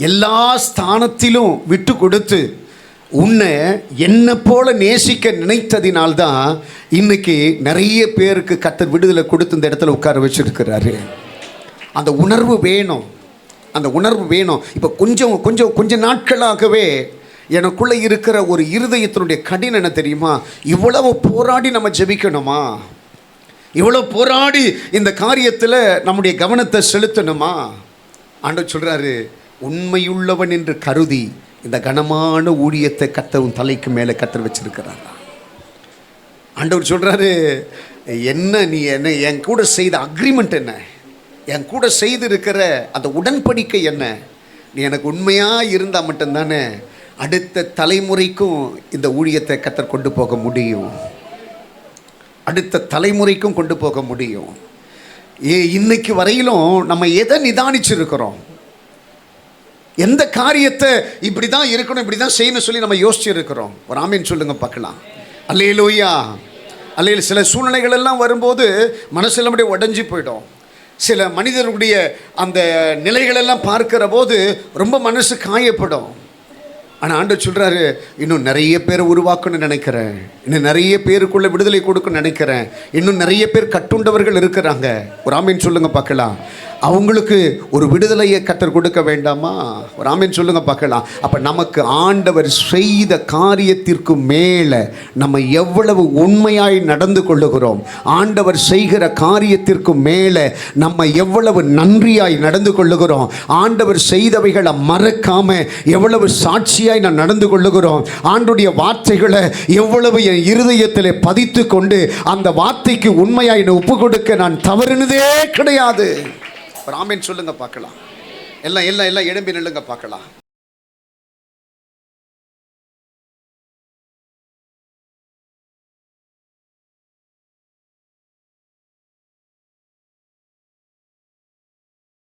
எல்லா ஸ்தானத்திலும் விட்டு கொடுத்து உன்னை என்னை போல நேசிக்க நினைத்ததினால்தான் இன்னைக்கு நிறைய பேருக்கு கர்த்தர் விடுதலை கொடுத்து இந்த இடத்துல உட்கார வச்சிருக்கிறாரு. அந்த உணர்வு வேணும். இப்போ கொஞ்சம் நாட்களாகவே எனக்குள்ளே இருக்கிற ஒரு இருதயத்தினுடைய கடினம் என்ன தெரியுமா? இவ்வளவு போராடி நம்ம ஜெபிக்கணுமா? இவ்வளோ போராடி இந்த காரியத்தில் நம்முடைய கவனத்தை செலுத்தணுமா? ஆண்டவர் சொல்கிறாரு, உண்மையுள்ளவன் என்று கருதி இந்த கனமான ஊழியத்தை கர்த்தர் தலைக்கு மேலே கர்த்தர் வச்சிருக்கிறார். ஆண்டவர் சொல்கிறாரு, நீ என் கூட செய்த அக்ரிமெண்ட் என்ன, என் கூட செய்திருக்கிற அந்த உடன்படிக்கை என்ன? நீ எனக்கு உண்மையாக இருந்தால் மட்டும்தானே அடுத்த தலைமுறைக்கும் இந்த ஊழியத்தை கர்த்தர் கொண்டு போக முடியும். இன்னைக்கு வரையிலும் நம்ம எதை நிதானிச்சிருக்கிறோம்? எந்த காரியத்தை இப்படி தான் இருக்கணும், இப்படி தான் செய்யணும் சொல்லி நம்ம யோசிச்சிருக்கிறோம்? ஒரு ஆமீன் சொல்லுங்க பார்க்கலாம். அல்லேலூயா. சில சூழ்நிலைகள் எல்லாம் வரும்போது மனசில் அப்படியே உடைஞ்சி போயிடும். சில மனிதர்களுடைய அந்த நிலைகளெல்லாம் பார்க்கிற போது ரொம்ப மனசு காயப்படும். ஆனால் ஆண்டவர் சொல்கிறாரு, இன்னும் நிறைய பேரை உருவாக்கணும்னு நினைக்கிறேன், இன்னும் நிறைய பேருக்குள்ளே விடுதலை கொடுக்கணும்னு நினைக்கிறேன், இன்னும் நிறைய பேர் கட்டுண்டவர்கள் இருக்கிறாங்க. ஒரு ஆமீன் சொல்லுங்க பார்க்கலாம். அவங்களுக்கு ஒரு விடுதலையை கர்த்தர் கொடுக்க வேண்டாமா? ஒரு ஆமீன் சொல்லுங்க பார்க்கலாம். அப்போ நமக்கு ஆண்டவர் செய்த காரியத்திற்கு மேலே நம்ம எவ்வளவு உண்மையாய் நடந்து கொள்ளுகிறோம், ஆண்டவர் செய்கிற காரியத்திற்கு மேலே நம்ம எவ்வளவு நன்றியாய் நடந்து கொள்ளுகிறோம், ஆண்டவர் செய்தவைகளை மறக்காம எவ்வளவு சாட்சியாய் நான் நடந்து கொள்ளுகிறோம், ஆண்டுடைய வார்த்தைகளை எவ்வளவு என் இருதயத்தில் பதித்து கொண்டு அந்த வார்த்தைக்கு உண்மையாய் ஒப்பு கொடுக்க நான் தவறுனதே கிடையாது. ஆமென் சொல்லுங்க பார்க்கலாம். எல்லாம் எழும்பி நில்லுங்க பார்க்கலாம்.